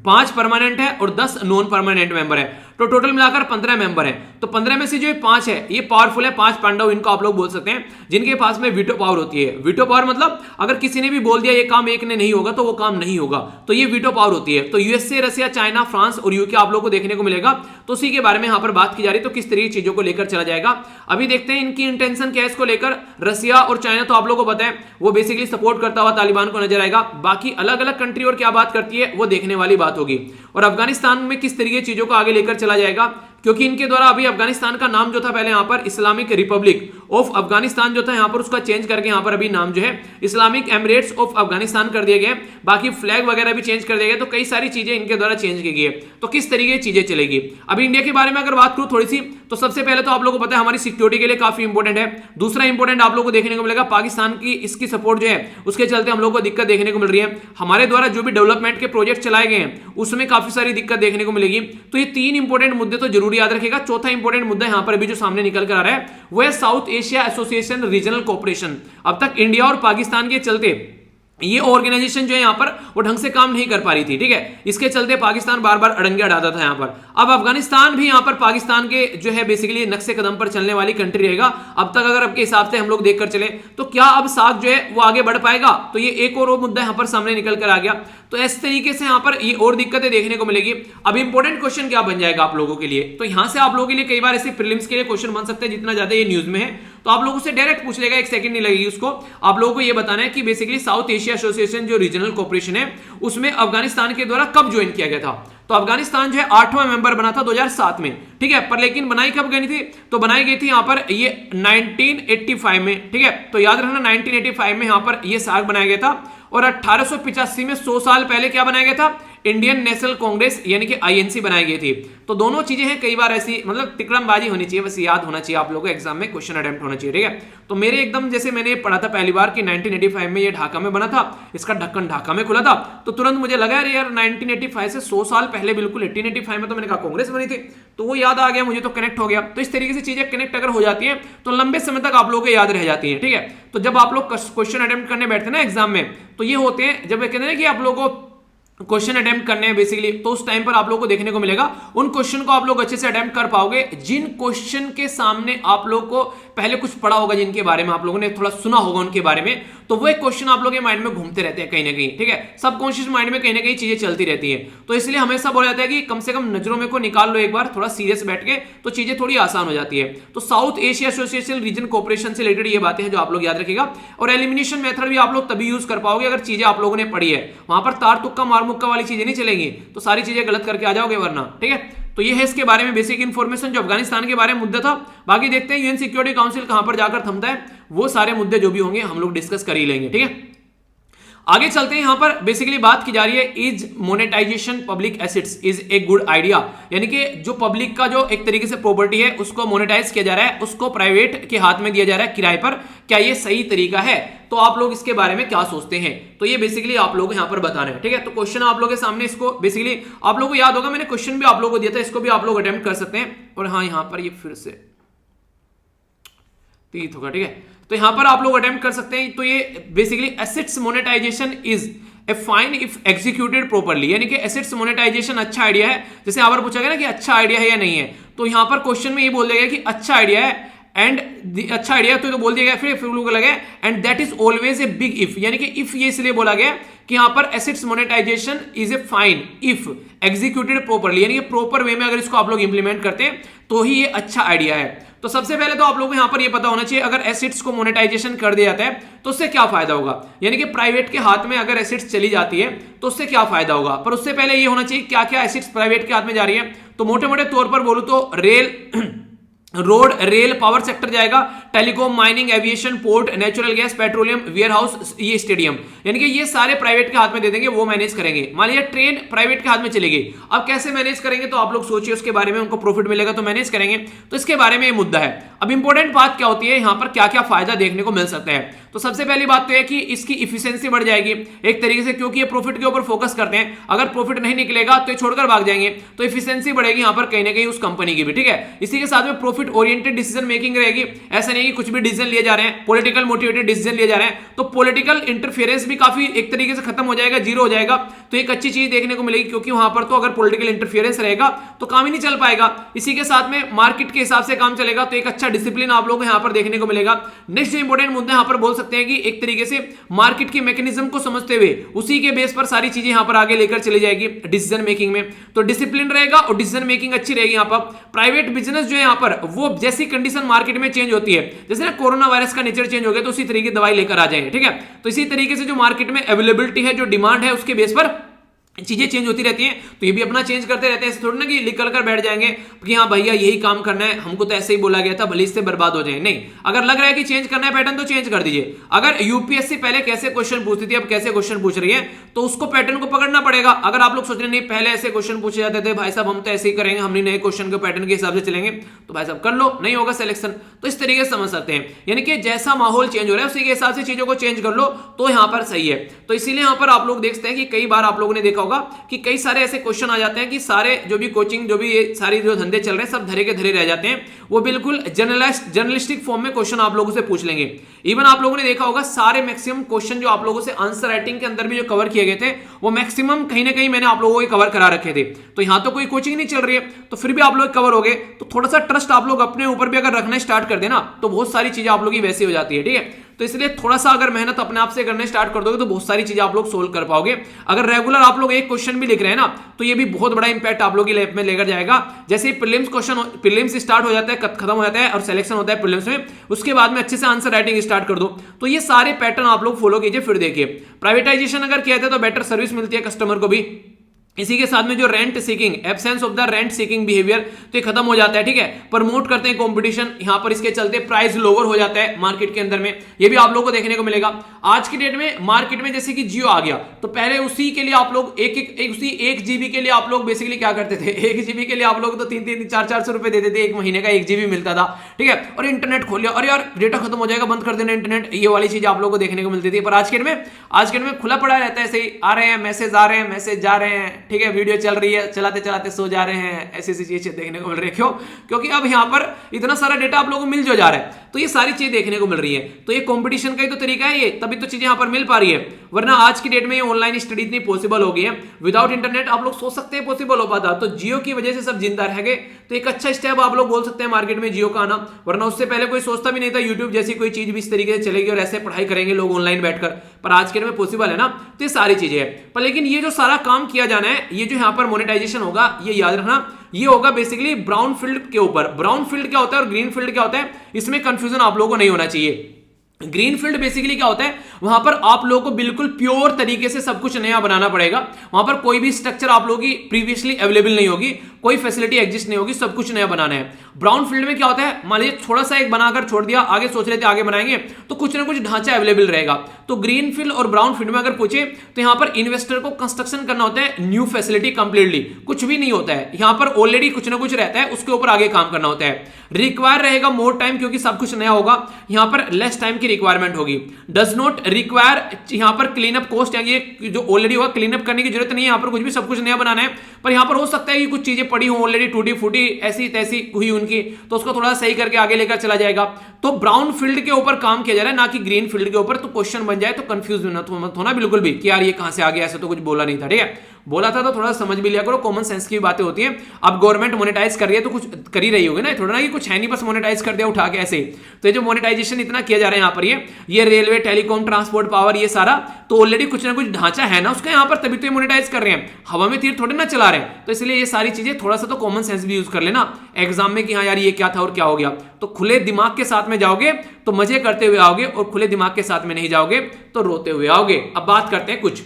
5 परमानेंट है और 10 नॉन परमानेंट मेंबर है। तो टोटल मिलाकर 15 मेंबर है। तो 15 में से जो 5 है ये पावरफुल है, 5 पांडव इनको आप लोग बोल सकते हैं, जिनके पास में वीटो पावर होती है। वीटो पावर मतलब अगर किसी ने भी बोल दिया ये काम एक ने नहीं होगा तो वो काम नहीं होगा, तो ये वीटो पावर होती है। तो यूएसए, रसिया, चाइना, फ्रांस और यूके आप लोग को देखने को मिलेगा। तो उसी के बारे में यहां पर बात की जा रही है, तो किस तरीके चीजों को लेकर चला जाएगा अभी देखते हैं इनकी इंटेंशन क्या है इसको लेकर। रसिया और चाइना तो आप लोग को पता है वो बेसिकली सपोर्ट करता हुआ तालिबान को नजर आएगा। बाकी अलग अलग कंट्री और क्या बात करती है वो देखने वाली बात होगी। और अफगानिस्तान में किस तरीके चीजों को आगे लेकर चला जाएगा, क्योंकि इनके द्वारा अभी अफगानिस्तान का नाम जो था पहले यहां पर इस्लामिक रिपब्लिक ऑफ अफगानिस्तान जो था यहां पर उसका चेंज करके यहां पर अभी नाम जो है इस्लामिक एमिरेट्स ऑफ अफगानिस्तान कर दिया गया। बाकी फ्लैग वगैरह भी चेंज कर दिया गया। तो कई सारी चीजें इनके द्वारा चेंज की गई है। तो किस तरीके की चीजें चलेगी, अभी इंडिया के बारे में अगर बात करूं थोड़ी सी, तो सबसे पहले तो आप लोगों को पता है हमारी सिक्योरिटी के लिए काफी इंपॉर्टेंट है। दूसरा इंपॉर्टेंट आप लोगों को देखने को मिलेगा पाकिस्तान की इसकी सपोर्ट जो है उसके चलते हम लोग को दिक्कत देखने को मिल रही है। हमारे द्वारा जो भी डेवलपमेंट के प्रोजेक्ट चलाए गए हैं उसमें काफी सारी दिक्कत देखने को मिलेगी। तो ये 3 इंपॉर्टेंट मुद्दे तो जरूर याद रखेगा। चौथा इंपॉर्टेंट मुद्दा यहां पर अभी जो सामने निकल कर आ रहा है वो है south Asia association regional cooperation. अब तक इंडिया और पाकिस्तान के चलते ये ऑर्गेनाइजेशन जो है यहां पर वो ढंग से काम नहीं कर पा रही थी। ठीक है, इसके चलते पाकिस्तान बार बार अड़ंगे अड़ाता था यहां पर। अब अफगानिस्तान भी यहां पर पाकिस्तान के जो है बेसिकली नक्शे कदम पर चलने वाली कंट्री रहेगा। अब तक अगर अब के हिसाब से हम लोग देखकर चले तो क्या अब साथ जो है वो आगे बढ़ पाएगा, तो ये एक और वो मुद्दा यहां पर सामने निकल कर आ गया। तो इस तरीके से यहां पर ये और दिक्कतें देखने को मिलेगी। अब इंपॉर्टेंट क्वेश्चन क्या बन जाएगा आप लोगों के लिए, तो यहां से आप लोगों के लिए कई बार ऐसे प्रीलिम्स के लिए क्वेश्चन बन सकते हैं जितना ज्यादा ये न्यूज में है, तो आप लोगों से डायरेक्ट पूछ लेगा, 1 सेकंड नहीं लगेगी उसको। आप लोगों को ये बताना है कि बेसिकली साउथ एशिया एसोसिएशन जो रीजनल कोऑपरेशन है उसमें अफगानिस्तान के द्वारा कब ज्वाइन किया गया था। तो अफगानिस्तान जो है 8वां मेंबर बना था 2007 में। ठीक है, पर लेकिन बनाई कब गई थी, तो बनाई गई थी यहां पर ये 1985 में। ठीक है, तो याद रखना 1985 में यहां पर ये सार्क बनाया गया था। और 1885 में 100 साल पहले क्या बनाया गया था, इंडियन नेशनल कांग्रेस यानी कि आईएनसी बनाई गई थी। तो दोनों चीजें हैं, कई बार ऐसी मतलब तिकड़मबाजी होनी चाहिए, बस याद होना चाहिए आप लोगों को, एग्जाम में क्वेश्चन अटेम्प्ट होना चाहिए। ठीक है, तो मेरे एकदम जैसे मैंने पढ़ा था पहली बार कि 1985 में ये ढाका में बना था, इसका ढक्कन ढाका में खुला था, तो तुरंत मुझे लगा यार 1985 से 100 साल पहले बिल्कुल 1885 में तो मैंने कहा कांग्रेस बनी थी, तो वो याद आ गया मुझे, तो कनेक्ट हो गया। तो इस तरीके से चीजें कनेक्ट अगर हो जाती है तो लंबे समय तक आप लोगों को याद रह जाती है। ठीक है, तो जब आप लोग क्वेश्चन अटेम्प्ट करने बैठते हैं ना एग्जाम में, तो ये होते हैं जब कहते हैं कि आप लोगों को क्वेश्चन अटेम्प्ट करने हैं बेसिकली, तो उस टाइम पर आप लोग को देखने को मिलेगा उन क्वेश्चन को आप लोग अच्छे से अटेम्प्ट कर पाओगे जिन क्वेश्चन के सामने आप लोग को पहले कुछ पढ़ा होगा, जिनके बारे में आप लोगों ने थोड़ा सुना होगा उनके बारे में, तो वो एक क्वेश्चन आप लोग के माइंड में घूमते रहते हैं कहीं ना कहीं, ठीक है, सबकॉन्शियस माइंड में कहीं ना कहीं चीजें चलती रहती है। तो इसलिए हमेशा बोला जाता है कि कम से कम नजरों में को निकाल लो एक बार थोड़ा सीरियस बैठ के, तो चीजें थोड़ी आसान हो जाती है। तो South Asia association region cooperation से रिलेटेड ये बातें हैं जो आप लोग याद रखिएगा। और एलिमिनेशन मेथड भी आप लोग तभी यूज कर पाओगे अगर चीजें आप लोगों ने पढ़ी है, वहां पर तार तुक्का मार मुक्का वाली चीजें नहीं चलेंगी, तो सारी चीजें गलत करके आ जाओगे वरना, ठीक है। तो ये है इसके बारे में बेसिक इन्फॉर्मेशन जो अफगानिस्तान के बारे में मुद्दा था। बाकी देखते हैं यूएन सिक्योरिटी काउंसिल कहां पर जाकर थमता है, वो सारे मुद्दे जो भी होंगे हम लोग डिस्कस कर ही लेंगे, ठीक है। आगे चलते हैं, यहां पर बेसिकली बात की जा रही है is monetisation public assets is a good idea, यानी कि जो पब्लिक का जो एक तरीके से प्रॉपर्टी है उसको मोनेटाइज किया जा रहा है, उसको प्राइवेट के हाथ में दिया जा रहा है किराए पर, क्या ये सही तरीका है? तो आप लोग इसके बारे में क्या सोचते हैं, तो ये बेसिकली आप लोग यहां पर बता रहे हैं, ठीक है। तो क्वेश्चन आप लोग के सामने, इसको बेसिकली आप लोगों को याद होगा मैंने क्वेश्चन भी आप लोगों को दिया था, इसको भी आप लोग अटेम्प्ट कर सकते हैं। और हाँ, यहां पर ये फिर से तीत होगा, ठीक है, तो यहां पर आप लोग अटेम्प्ट कर सकते हैं। तो ये basically assets monetisation is a fine if executed properly, यानी कि एसेट्स मोनेटाइजेशन अच्छा आइडिया है। जैसे यहां पर पूछा गया ना कि अच्छा आइडिया है या नहीं है, तो यहां पर क्वेश्चन में ये बोल दिया गया कि अच्छा आइडिया है एंड अच्छा आइडिया, तो बोल दिया गया फिर लोग लगे and that is always a big if, यानी कि इफ ये इसलिए बोला गया कि यहां पर assets monetisation is a fine if executed properly, यानी कि प्रॉपर वे में अगर इसको आप लोग इंप्लीमेंट करते हैं तो ही ये अच्छा आइडिया है। तो सबसे पहले तो आप लोगों को यहां पर ये पता होना चाहिए अगर एसेट्स को मोनेटाइजेशन कर दिया जाता है तो उससे क्या फायदा होगा, यानी कि प्राइवेट के हाथ में अगर एसेट्स चली जाती है तो उससे क्या फायदा होगा। पर उससे पहले ये होना चाहिए क्या क्या एसेट्स प्राइवेट के हाथ में जा रही है। तो मोटे मोटे तौर पर बोलूं तो रोड, रेल, पावर सेक्टर जाएगा, telecom, mining, aviation, port, natural gas, petroleum, warehouse, ये स्टेडियम, यानी कि ये सारे प्राइवेट के हाथ में दे देंगे, वो मैनेज करेंगे। मान लीजिए ट्रेन प्राइवेट के हाथ में चलेगी, अब कैसे मैनेज करेंगे, तो आप लोग सोचिए उसके बारे में, उनको प्रॉफिट मिलेगा तो मैनेज करेंगे, तो इसके बारे में ये मुद्दा है। अब इंपॉर्टेंट बात क्या होती है, यहां पर क्या क्या फायदा देखने को मिल सकता है। तो सबसे पहली बात तो है कि इसकी इफिशिएंसी बढ़ जाएगी एक तरीके से, क्योंकि ये प्रॉफिट के ऊपर फोकस करते हैं, अगर प्रॉफिट नहीं निकलेगा तो ये छोड़कर भाग जाएंगे, तो इफिशिएंसी बढ़ेगी यहां पर कहीं ना कहीं उस कंपनी की भी, ठीक है। इसी के साथ में प्रॉफिट ओरिएंटेड डिसीजन मेकिंग रहेगी, ऐसा नहीं कि कुछ भी डिसीजन लिए जा रहे हैं, पॉलिटिकल मोटिवेटेड डिसीजन लिए जा रहे हैं, तो पॉलिटिकल इंटरफेरेंस भी काफी एक तरीके से खत्म हो जाएगा, जीरो हो जाएगा, तो एक अच्छी चीज देखने को मिलेगी, क्योंकि वहां पर तो अगर पॉलिटिकल इंटरफेरेंस रहेगा तो काम ही नहीं चल पाएगा। इसी के साथ में मार्केट के हिसाब से काम चलेगा, तो एक अच्छा डिसिप्लिन आप लोगों को यहां पर देखने को मिलेगा। नेक्स्ट जो इंपॉर्टेंट मुद्दा यहां पर बोल सकते हैं कि एक तरीके से मार्केट के मैकेनिज्म को समझते हुए उसी के बेस पर सारी चीजें यहां पर आगे लेकर चली जाएगी डिसीजन मेकिंग में, तो डिसिप्लिन रहेगा और डिसीजन मेकिंग अच्छी रहेगी। यहां पर प्राइवेट बिजनेस जो है यहां पर वो जैसी कंडीशन मार्केट में चेंज होती है, जैसे ना कोरोना वायरस का नेचर चेंज हो गया तो उसी तरीके की दवाई लेकर आ जाएंगे, ठीक है। तो इसी तरीके से जो मार्केट में अवेलेबिलिटी है, जो डिमांड है, उसके बेस पर चीजें चेंज होती रहती हैं, तो ये भी अपना चेंज करते रहते हैं। थोड़ी ना कि निकल कर बैठ जाएंगे कि हाँ भैया यही काम करना है, हमको तो ऐसे ही बोला गया था, भले इससे बर्बाद हो जाए, नहीं। अगर लग रहा है कि चेंज करना है पैटर्न तो चेंज कर दीजिए। अगर यूपीएससी पहले कैसे क्वेश्चन पूछती थी, अब कैसे क्वेश्चन पूछ रही है, तो उसको पैटर्न को पकड़ना पड़ेगा। अगर आप लोग सोच रहे नहीं पहले ऐसे क्वेश्चन पूछे जाते थे, भाई साहब हम तो ऐसे ही करेंगे, हम नए क्वेश्चन के पैटर्न के हिसाब से चलेंगे, तो भाई साहब कर लो, नहीं होगा सिलेक्शन। तो इस तरीके से समझ सकते हैं, यानी कि जैसा माहौल चेंज हो रहा है उसी के हिसाब से चीजों को चेंज कर लो, तो यहां पर सही है। तो इसीलिए यहां पर आप लोग देखते हैं कि कई बार आप लोगों ने देखा होगा कि कई सारे ऐसे क्वेश्चन आ जाते हैं कि सारे जो भी कोचिंग, जो भी ये सारी जो धंधे चल रहे हैं, सब धरे के धरे रह जाते हैं, वो बिल्कुल जर्नलिस्टिक फॉर्म में क्वेश्चन आप लोगों से पूछ लेंगे। इवन आप लोगों ने देखा होगा सारे मैक्सिमम क्वेश्चन जो आप लोगों से आंसर राइटिंग के अंदर भी जो कवर किए गए थे, वो मैक्सिमम कहीं ना कहीं मैंने आप लोगों को कवर करा रखे थे। तो यहां तो कोई कोचिंग नहीं चल रही है, तो फिर भी आप लोग कवर हो गए, तो थोड़ा सा ट्रस्ट आप लोग अपने ऊपर भी अगर रखना स्टार्ट कर देना, तो बहुत सारी चीजें आप लोग की वैसी हो जाती है, ठीक है। तो इसलिए थोड़ा सा अगर मेहनत अपने आप से करने स्टार्ट कर दोगे तो बहुत सारी चीजें आप लोग सोल्व कर पाओगे। अगर रेगुलर आप लोग एक क्वेश्चन भी लिख रहे हैं ना, तो ये भी बहुत बड़ा इंपैक्ट आप लोग की लाइफ में लेकर जाएगा। जैसे ही प्रीलिम्स स्टार्ट हो जाता है, खत्म हो जाता है और सिलेक्शन होता है प्रीलिम्स में, उसके बाद में अच्छे से आंसर राइटिंग स्टार्ट कर दो। तो ये सारे पैटर्न आप लोग फॉलो कीजिए। फिर देखिए प्राइवेटाइजेशन अगर किया था तो बेटर सर्विस मिलती है कस्टमर को भी। इसी के साथ में जो rent seeking, absence of the rent seeking behaviour, तो ये खत्म हो जाता है, ठीक है। प्रमोट करते हैं कंपटीशन, यहां पर इसके चलते प्राइस लोअर हो जाता है मार्केट के अंदर में, ये भी आप लोगों को देखने को मिलेगा। आज की डेट में मार्केट में जैसे कि जियो आ गया, तो पहले उसी के लिए आप लोग उसी 1 GB के लिए आप लोग बेसिकली क्या करते थे, 1 GB के लिए आप लोग तो 300-400 रुपए देते थे, एक महीने का 1 GB मिलता था, ठीक है। और इंटरनेट खोल लिया, और यार डेटा खत्म हो जाएगा, बंद कर देना इंटरनेट, ये वाली चीज आप लोगों को देखने को मिलती थी। पर आज के डेट में खुला पड़ा रहता है, ऐसे ही आ रहे हैं मैसेज, आ रहे हैं मैसेज, जा रहे हैं, ठीक है, वीडियो चल रही है, चलाते चलाते सो जा रहे हैं, ऐसी ऐसी चीजें देखने को मिल रही है। क्यों? क्योंकि अब यहाँ पर इतना सारा डेटा आप लोगों को मिल जो जा रहा है, तो ये सारी चीजें देखने को मिल रही है। तो ये कंपटीशन का ही तो तरीका है, ये तभी तो चीजें यहाँ पर मिल पा रही है, वरना आज की डेट में ये ऑनलाइन स्टडी इतनी पॉसिबल हो गई है। विदाउट इंटरनेट आप लोग सोच सकते हैं पॉसिबल हो पाता, तो जियो की वजह से सब जिंदा रह गए। तो एक अच्छा स्टेप आप लोग बोल सकते हैं मार्केट में जियो का आना, वरना उससे पहले कोई सोचता भी नहीं था यूट्यूब जैसी कोई चीज भी इस तरीके से चलेगी और ऐसे पढ़ाई करेंगे लोग ऑनलाइन बैठकर, पर आज के डेट में पॉसिबल है ना। तो ये सारी चीजें है, पर लेकिन ये जो सारा काम किया जाना है, ये जो यहाँ पर मोनेटाइजेशन होगा, ये याद रखना, ये होगा बेसिकली ब्राउन फील्ड के ऊपर। ब्राउन फील्ड क्या होता है और ग्रीन फील्ड क्या होता है, इसमें कंफ्यूजन आप लोगों को नहीं होना चाहिए। ग्रीन फील्ड बेसिकली क्या होता है, वहां पर आप लोगों को बिल्कुल प्योर तरीके से सब कुछ नया बनाना पड़ेगा। वहां पर कोई भी स्ट्रक्चर आप लोगों की प्रीवियसली अवेलेबल नहीं होगी, कोई फैसिलिटी एग्जिस्ट नहीं होगी, सब कुछ नया बनाना है। ब्राउन फील्ड में क्या होता है, मान लीजिए थोड़ा सा एक बनाकर छोड़ दिया, आगे सोच रहे थे आगे बनाएंगे, तो कुछ ना कुछ ढांचा अवेलेबल रहेगा। तो ग्रीन फील्ड और ब्राउन फील्ड में अगर पूछे तो यहां पर इन्वेस्टर को कंस्ट्रक्शन करना होता है न्यू फैसिलिटी कंप्लीटली, कुछ भी नहीं होता है, यहां पर ऑलरेडी कुछ ना कुछ रहता है, उसके ऊपर आगे काम करना होता है। रिक्वायर रहेगा मोर टाइम, क्योंकि सब कुछ नया होगा, यहां पर लेस टाइम की रिक्वायरमेंट होगी। डज नॉट रिक्वायर, यहां पर क्लीन अप कॉस्ट, यानी जो ऑलरेडी होगा क्लीन अप करने की जरूरत नहीं है, यहां पर कुछ भी सब कुछ नया बनाना है। पर यहां पर हो सकता है कि कुछ चीजें पड़ी हो ऑलरेडी टूटी फूटी ऐसी तैसी हुई उनकी, तो उसको थोड़ा सही करके आगे लेकर चला जाएगा। तो ब्राउन फील्ड के ऊपर काम किया जा रहा है, ना कि ग्रीन फील्ड के ऊपर। तो क्वेश्चन बन जाए तो कंफ्यूज मत होना बिल्कुल भी कि यार ये कहां से आ गया, ऐसा तो कुछ बोला नहीं था, ठीक है, बोला था तो थोड़ा समझ भी लिया करो, कॉमन सेंस की बातें होती हैं। अब गवर्नमेंट मोनेटाइज कर रही है तो कुछ कर ही रही होगी ना, थोड़ा ना कि कुछ है नहीं बस मोनेटाइज कर दिया उठा के ऐसे। तो ये जो मोनेटाइजेशन इतना किया जा रहा है यहाँ पर, ये रेलवे, टेलीकॉम, ट्रांसपोर्ट, पावर, ये सारा तो ऑलरेडी कुछ ना कुछ ढांचा है ना उसका यहाँ पर, तभी तो ये मोनेटाइज कर रहे हैं, हवा में तीर थोड़े ना चला रहे हैं। तो इसलिए ये सारी चीजें थोड़ा सा तो कॉमन सेंस भी यूज कर लेना एग्जाम में कि हाँ यार ये क्या था और क्या हो गया। तो खुले दिमाग के साथ में जाओगे तो मजे करते हुए आओगे, और खुले दिमाग के साथ में नहीं जाओगे तो रोते हुए आओगे। अब बात करते हैं कुछ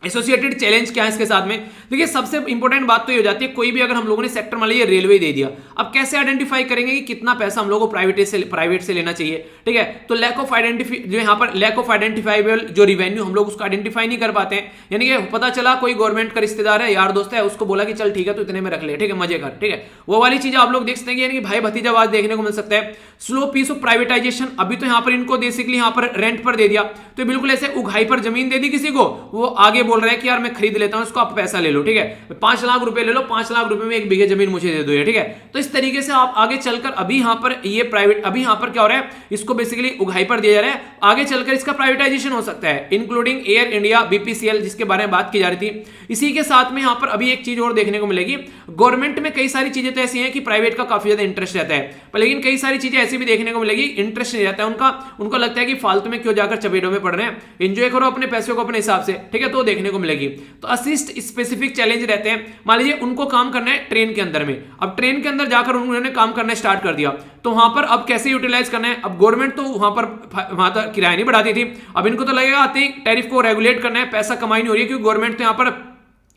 एसोसिएटेड चैलेंज क्या है इसके साथ में। देखिए सबसे इंपॉर्टेंट बात तो ये हो जाती है, कोई भी अगर हम लोगों ने सेक्टर मान लीजिए रेलवे दे दिया, अब कैसे आइडेंटिफाई करेंगे कि कितना पैसा हम लोगों को प्राइवेट से लेना चाहिए, ठीक है। तो लैक ऑफ आइडेंटिफाइबल जो रिवेन्यू हम लोग उसको आइडेंटिफाई नहीं कर पाते हैं, यानी कि पता चला कोई गवर्नमेंट का रिश्तेदार है, यार दोस्त है, उसको बोला कि चल ठीक है तो इतने में रख ले, ठीक है, मजे कर, ठीक है, वो वाली चीजें आप लोग देख सकते हैं, यानी कि भाई भतीजावाद देखने को मिल सकता है। स्लो पीस ऑफ प्राइवेटाइजेशन, अभी तो यहाँ पर इनको बेसिकली यहाँ पर रेंट पर दे दिया, तो बिल्कुल ऐसे उगाई पर जमीन दे दी किसी को, वो आगे बोल रहा है कि यार मैं खरीद लेता हूं इसको, आप पैसा ले लो, ठीक है, 5 लाख रुपए ले लो, 5 लाख रुपए में 1 बीघे जमीन मुझे दे दो, ठीक है। तो इस तरीके से आप आगे चलकर अभी यहां पर ये प्राइवेट, अभी यहां पर क्या हो रहा है, इसको बेसिकली उगाई पर दिया जा रहा है, आगे चलकर इसका प्राइवेटाइजेशन हो सकता है, इंक्लूडिंग एयर इंडिया, बीपीसीएल, जिसके बारे में बात की जा रही थी। इसी के साथ में यहां पर अभी एक चीज और देखने को मिलेगी, गवर्नमेंट में कई सारी चीजें तो ऐसी हैं कि प्राइवेट का काफी ज्यादा इंटरेस्ट रहता है, पर लेकिन कई सारी चीजें ऐसी भी देखने को मिलेगी इंटरेस्ट नहीं रहता है उनका, उनको लगता है कि फालतू में क्यों जाकर चपेटों में पड़ रहे हैं, एंजॉय करो अपने पैसों को अपने हिसाब से, ठीक है, तो देखने को मिलेगी। तो असिस्ट स्पेसिफिक चैलेंज रहते हैं, मान लीजिए उनको काम करना है ट्रेन के अंदर में, अब ट्रेन के अंदर जाकर उन्होंने काम करना स्टार्ट कर दिया, तो वहां पर अब कैसे यूटिलाइज करना है। अब गवर्नमेंट तो वहां तक किराया नहीं बढ़ाती थी, अब इनको तो लगेगा आते ही टैरिफ को रेगुलेट करना है, पैसा कमाई नहीं हो रही है, क्योंकि गवर्नमेंट तो यहां पर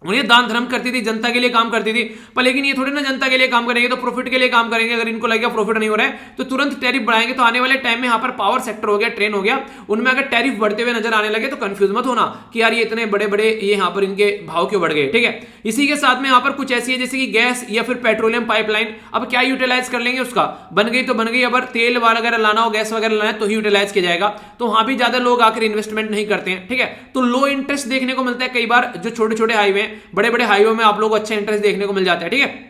उन्हें दान धर्म करती थी, जनता के लिए काम करती थी, पर लेकिन ये थोड़ी ना जनता के लिए काम करेंगे, तो प्रॉफिट के लिए काम करेंगे। अगर इनको लगेगा प्रॉफिट नहीं हो रहा है तो तुरंत टैरिफ बढ़ाएंगे, तो आने वाले टाइम में यहाँ पर पावर सेक्टर हो गया, ट्रेन हो गया, उनमें अगर टैरिफ बढ़ते हुए नजर आने लगे तो कंफ्यूज मत होना कि यार ये इतने बड़े बड़े ये यहाँ पर इनके भाव क्यों बढ़ गए, ठीक है। इसी के साथ में यहाँ पर कुछ ऐसी है जैसे कि गैस या फिर पेट्रोलियम पाइपलाइन, अब क्या यूटिलाइज कर लेंगे उसका, बन गई तो बन गई, अगर तेल वगैरह लाना हो, गैस वगैरह लाना है तो ही यूटिलाइज किया जाएगा, तो वहां भी ज्यादा लोग आकर इन्वेस्टमेंट नहीं करते हैं, ठीक है। तो लो इंटरेस्ट देखने को मिलता है कई बार, जो छोटे छोटे हाईवे, बड़े बड़े हाईवे में आप लोग अच्छा इंटरेस्ट देखने को मिल जाता है, ठीक है।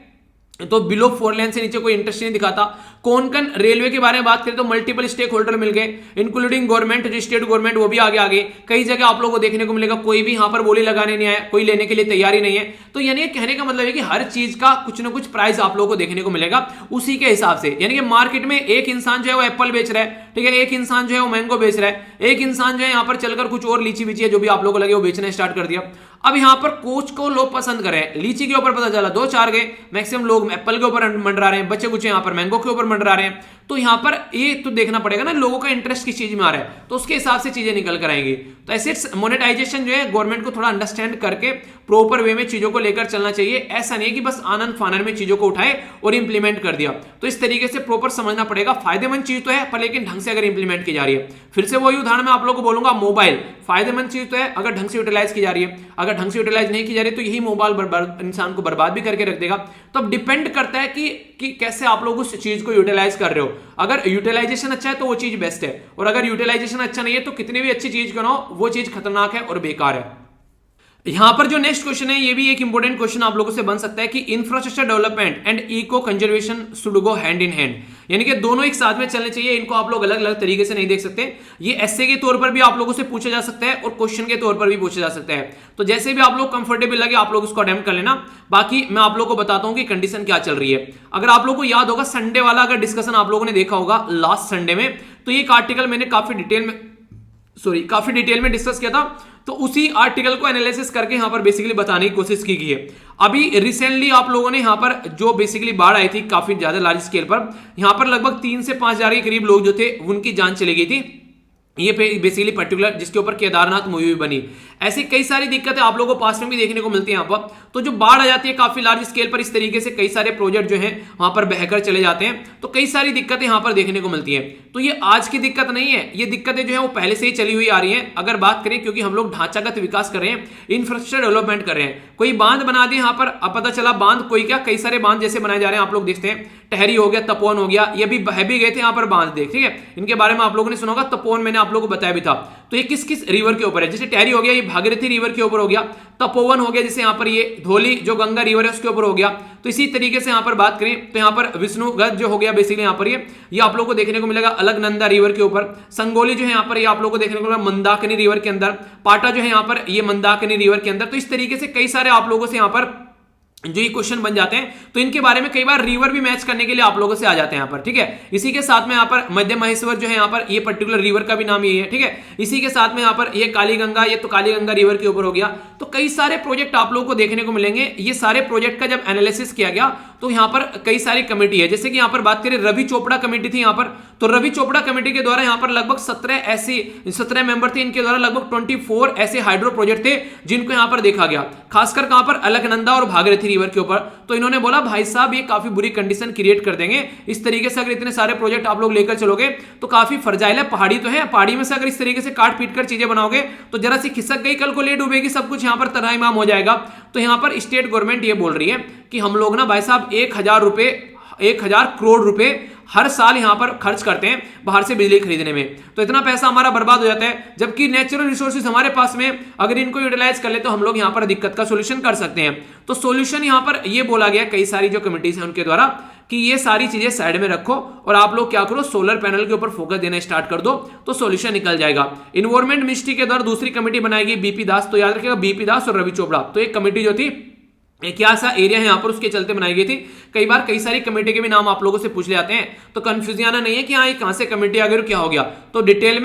तो बिलो 4 लेन से नीचे कोई इंटरेस्ट नहीं दिखाता। कोंकण रेलवे के बारे में बात करें तो मल्टीपल स्टेक होल्डर मिल गए, इंक्लूडिंग गवर्नमेंट, जो स्टेट गवर्नमेंट वो भी आगे आ गए। कई जगह आप लोगों को देखने को मिलेगा कोई भी यहां पर बोली लगाने नहीं आया, कोई लेने के लिए तैयार ही नहीं है। तो यानी कहने का मतलब है कि हर चीज का कुछ ना कुछ प्राइस आप लोगों को देखने को मिलेगा उसी के हिसाब से, यानी कि मार्केट में एक इंसान जो है वो एप्पल बेच रहा है, ठीक है, एक इंसान जो है वो मैंगो बेच रहा है, एक इंसान जो है यहाँ पर चलकर कुछ और लीची बीची है जो भी आप लोगों को लगे वो बेचना स्टार्ट कर दिया। अब यहां पर कोच को लोग पसंद कर रहे हैं, लीची के ऊपर पता चला 2-4 गए, मैक्सिमम लोग एप्पल के ऊपर मंडरा रहे हैं, बच्चे कुछ यहां पर मैंगो के ऊपर मंडरा रहे हैं। तो यहां पर ये तो देखना पड़ेगा ना लोगों का इंटरेस्ट किस चीज में आ रहा है, तो उसके हिसाब से चीजें निकल कर आएंगी। तो एसेट्स मोनेटाइजेशन जो है गवर्नमेंट को थोड़ा अंडरस्टैंड करके प्रॉपर वे में चीजों को लेकर चलना चाहिए, ऐसा नहीं कि बस आनंद फानन में चीजों को उठाए और इंप्लीमेंट कर दिया। तो इस तरीके से प्रॉपर समझना पड़ेगा, फायदेमंद चीज तो है पर लेकिन ढंग से अगर इंप्लीमेंट की जा रही है। फिर से वही उदाहरण मैं आप लोगों को बोलूंगा, मोबाइल फायदेमंद चीज तो है अगर ढंग से यूटिलाइज की जा रही है, अगर ढंग से यूटिलाइज नहीं की जा रही तो यही मोबाइल इंसान को बर्बाद भी करके रख देगा। तो अब डिपेंड करता है कि कैसे आप लोग उस चीज को यूटिलाइज कर रहे हो। अगर यूटिलाइजेशन अच्छा है तो वो चीज बेस्ट है, और अगर यूटिलाइजेशन अच्छा नहीं है तो कितनी भी अच्छी चीज क्यों ना हो वो चीज खतरनाक है और बेकार है। यहां पर जो नेक्स्ट क्वेश्चन है ये भी एक इंपॉर्टेंट क्वेश्चन आप लोगों से बन सकता है कि infrastructure development and eco conservation should go hand in hand, यानी कि दोनों एक साथ में चलने चाहिए। इनको आप लोग अलग अलग तरीके से नहीं देख सकते। ये एस्से के तौर पर भी आप लोगों से पूछा जा सकता है और क्वेश्चन के तौर पर भी पूछा जा सकता है। तो जैसे भी आप लोग कंफर्टेबल लगे आप लोग उसको अटेम्प्ट कर लेना। बाकी मैं आप लोग को बताता हूं कि कंडीशन क्या चल रही है। अगर आप लोग को याद होगा संडे वाला अगर डिस्कशन आप लोगों ने देखा होगा लास्ट संडे में, तो ये एक आर्टिकल मैंने काफी डिटेल में डिस्कस किया था। तो उसी आर्टिकल को एनालिसिस करके यहां पर बेसिकली बताने की कोशिश की गई है। अभी रिसेंटली आप लोगों ने यहां पर जो बेसिकली बाढ़ आई थी काफी ज्यादा लार्ज स्केल पर, यहां पर लगभग 3 से 5 हजार के करीब लोग जो थे उनकी जान चली गई थी। ये बेसिकली पर्टिकुलर जिसके ऊपर केदारनाथ मूवी भी बनी। ऐसी कई सारी दिक्कतें आप लोगों को पास में भी देखने को मिलती हैं यहाँ पर। तो जो बाढ़ आ जाती है काफी लार्ज स्केल पर, इस तरीके से कई सारे प्रोजेक्ट जो हैं वहां पर बहकर चले जाते हैं, तो कई सारी दिक्कतें यहां पर देखने को मिलती हैं। तो ये आज की दिक्कत नहीं है, ये दिक्कतें जो है वो पहले से ही चली हुई आ रही हैं। अगर बात करें क्योंकि हम लोग ढांचागत विकास कर रहे हैं, इंफ्रास्ट्रक्चर डेवलपमेंट कर रहे हैं, कोई बांध बना दिए यहाँ पर, अब पता चला बांध कोई क्या, कई सारे बांध जैसे बनाए जा रहे हैं आप लोग देखते हैं। टहरी हो गया, तपोवन हो गया, ये भी गए थे यहाँ पर बांध देख, ठीक है। इनके बारे में आप लोगों ने सुना होगा, तपोवन मैंने आप लोगों को बताया भी था। तो ये किस किस रिवर के ऊपर है, जैसे टहरी हो गया ये भागीरथी रिवर के ऊपर हो गया, तपोवन हो गया जैसे यहाँ पर ये धौली जो गंगा रिवर है उसके ऊपर हो गया। तो इसी तरीके से यहाँ पर बात करें तो यहाँ पर विष्णुगढ़ जो हो गया बेसिकली यहाँ पर ये आप लोगों को देखने को मिलेगा अलकनंदा रिवर के ऊपर। संगोली जो है यहाँ पर ये आप लोगों को देखने को मिलेगा मंदाकिनी रिवर के अंदर। पाटा जो है यहाँ पर ये मंदाकिनी रिवर के अंदर। तो इस तरीके से कई सारे आप लोगों से यहाँ पर जो ये क्वेश्चन बन जाते हैं, तो इनके बारे में कई बार रिवर भी मैच करने के लिए आप लोगों से आ जाते हैं यहाँ पर, ठीक है। इसी के साथ में यहाँ पर मध्य महेश्वर जो है यहाँ पर ये पर्टिकुलर रिवर का भी नाम यही है, ठीक है। इसी के साथ में यहाँ पर ये काली गंगा, ये तो काली गंगा रिवर के ऊपर हो गया। तो कई सारे प्रोजेक्ट आप लोगों को देखने को मिलेंगे। ये सारे प्रोजेक्ट का जब एनालिसिस किया गया तो यहाँ पर कई सारी कमेटी है, जैसे कि यहाँ पर बात करें रवि चोपड़ा कमेटी थी यहाँ पर। तो रवि चोपड़ा कमेटी के द्वारा यहाँ पर लगभग 17 मेंबर थे। इनके द्वारा लगभग 24 ऐसे हाइड्रो प्रोजेक्ट थे जिनको यहाँ पर देखा गया, खासकर कहां पर अलकनंदा और भागीरथी रिवर के ऊपर। तो इन्होंने बोला भाई साहब ये काफी बुरी कंडीशन क्रिएट कर देंगे, इस तरीके से अगर इतने सारे प्रोजेक्ट आप लोग लेकर चलोगे तो काफी फर्जाइल है। पहाड़ी तो है, पहाड़ी में से अगर इस तरीके से काट पीट कर चीजें बनाओगे तो जरा सी खिसक गई कल को ले डूबेगी, सब कुछ यहाँ पर तराईमाम हो जाएगा। तो यहाँ पर स्टेट गवर्नमेंट ये बोल रही है कि हम लोग ना भाई साहब 1000 करोड़ रुपए हर साल यहां पर खर्च करते हैं बाहर से बिजली खरीदने में। तो इतना पैसा हमारा बर्बाद हो जाता है, जबकि नेचुरल रिसोर्सेज हमारे पास में अगर इनको यूटिलाइज कर ले तो हम लोग यहां पर दिक्कत का सोल्यूशन कर सकते हैं। तो सोल्यूशन यहां पर ये बोला गया कई सारी जो कमिटीज हैं उनके द्वारा कि ये सारी चीजें साइड में रखो और आप लोग क्या करो, सोलर पैनल के ऊपर फोकस देना स्टार्ट कर दो, तो सोल्यूशन निकल जाएगा। इन्वायरमेंट मिनिस्ट्री के द्वारा दूसरी कमेटी बनाएगी बीपी दास, तो याद रखिएगा बीपी दास और रवि चोपड़ा। तो एक कमेटी जो थी क्या सा एरिया है यहाँ पर उसके चलते बनाई गई थी। कई बार कई सारी कमेटी के भी नाम आप लोगों से पूछ ले जाते हैं, तो कंफ्यूजन आना नहीं है कि हाँ ये कहां से कमेटी आ गई और क्या हो गया। तो डिटेल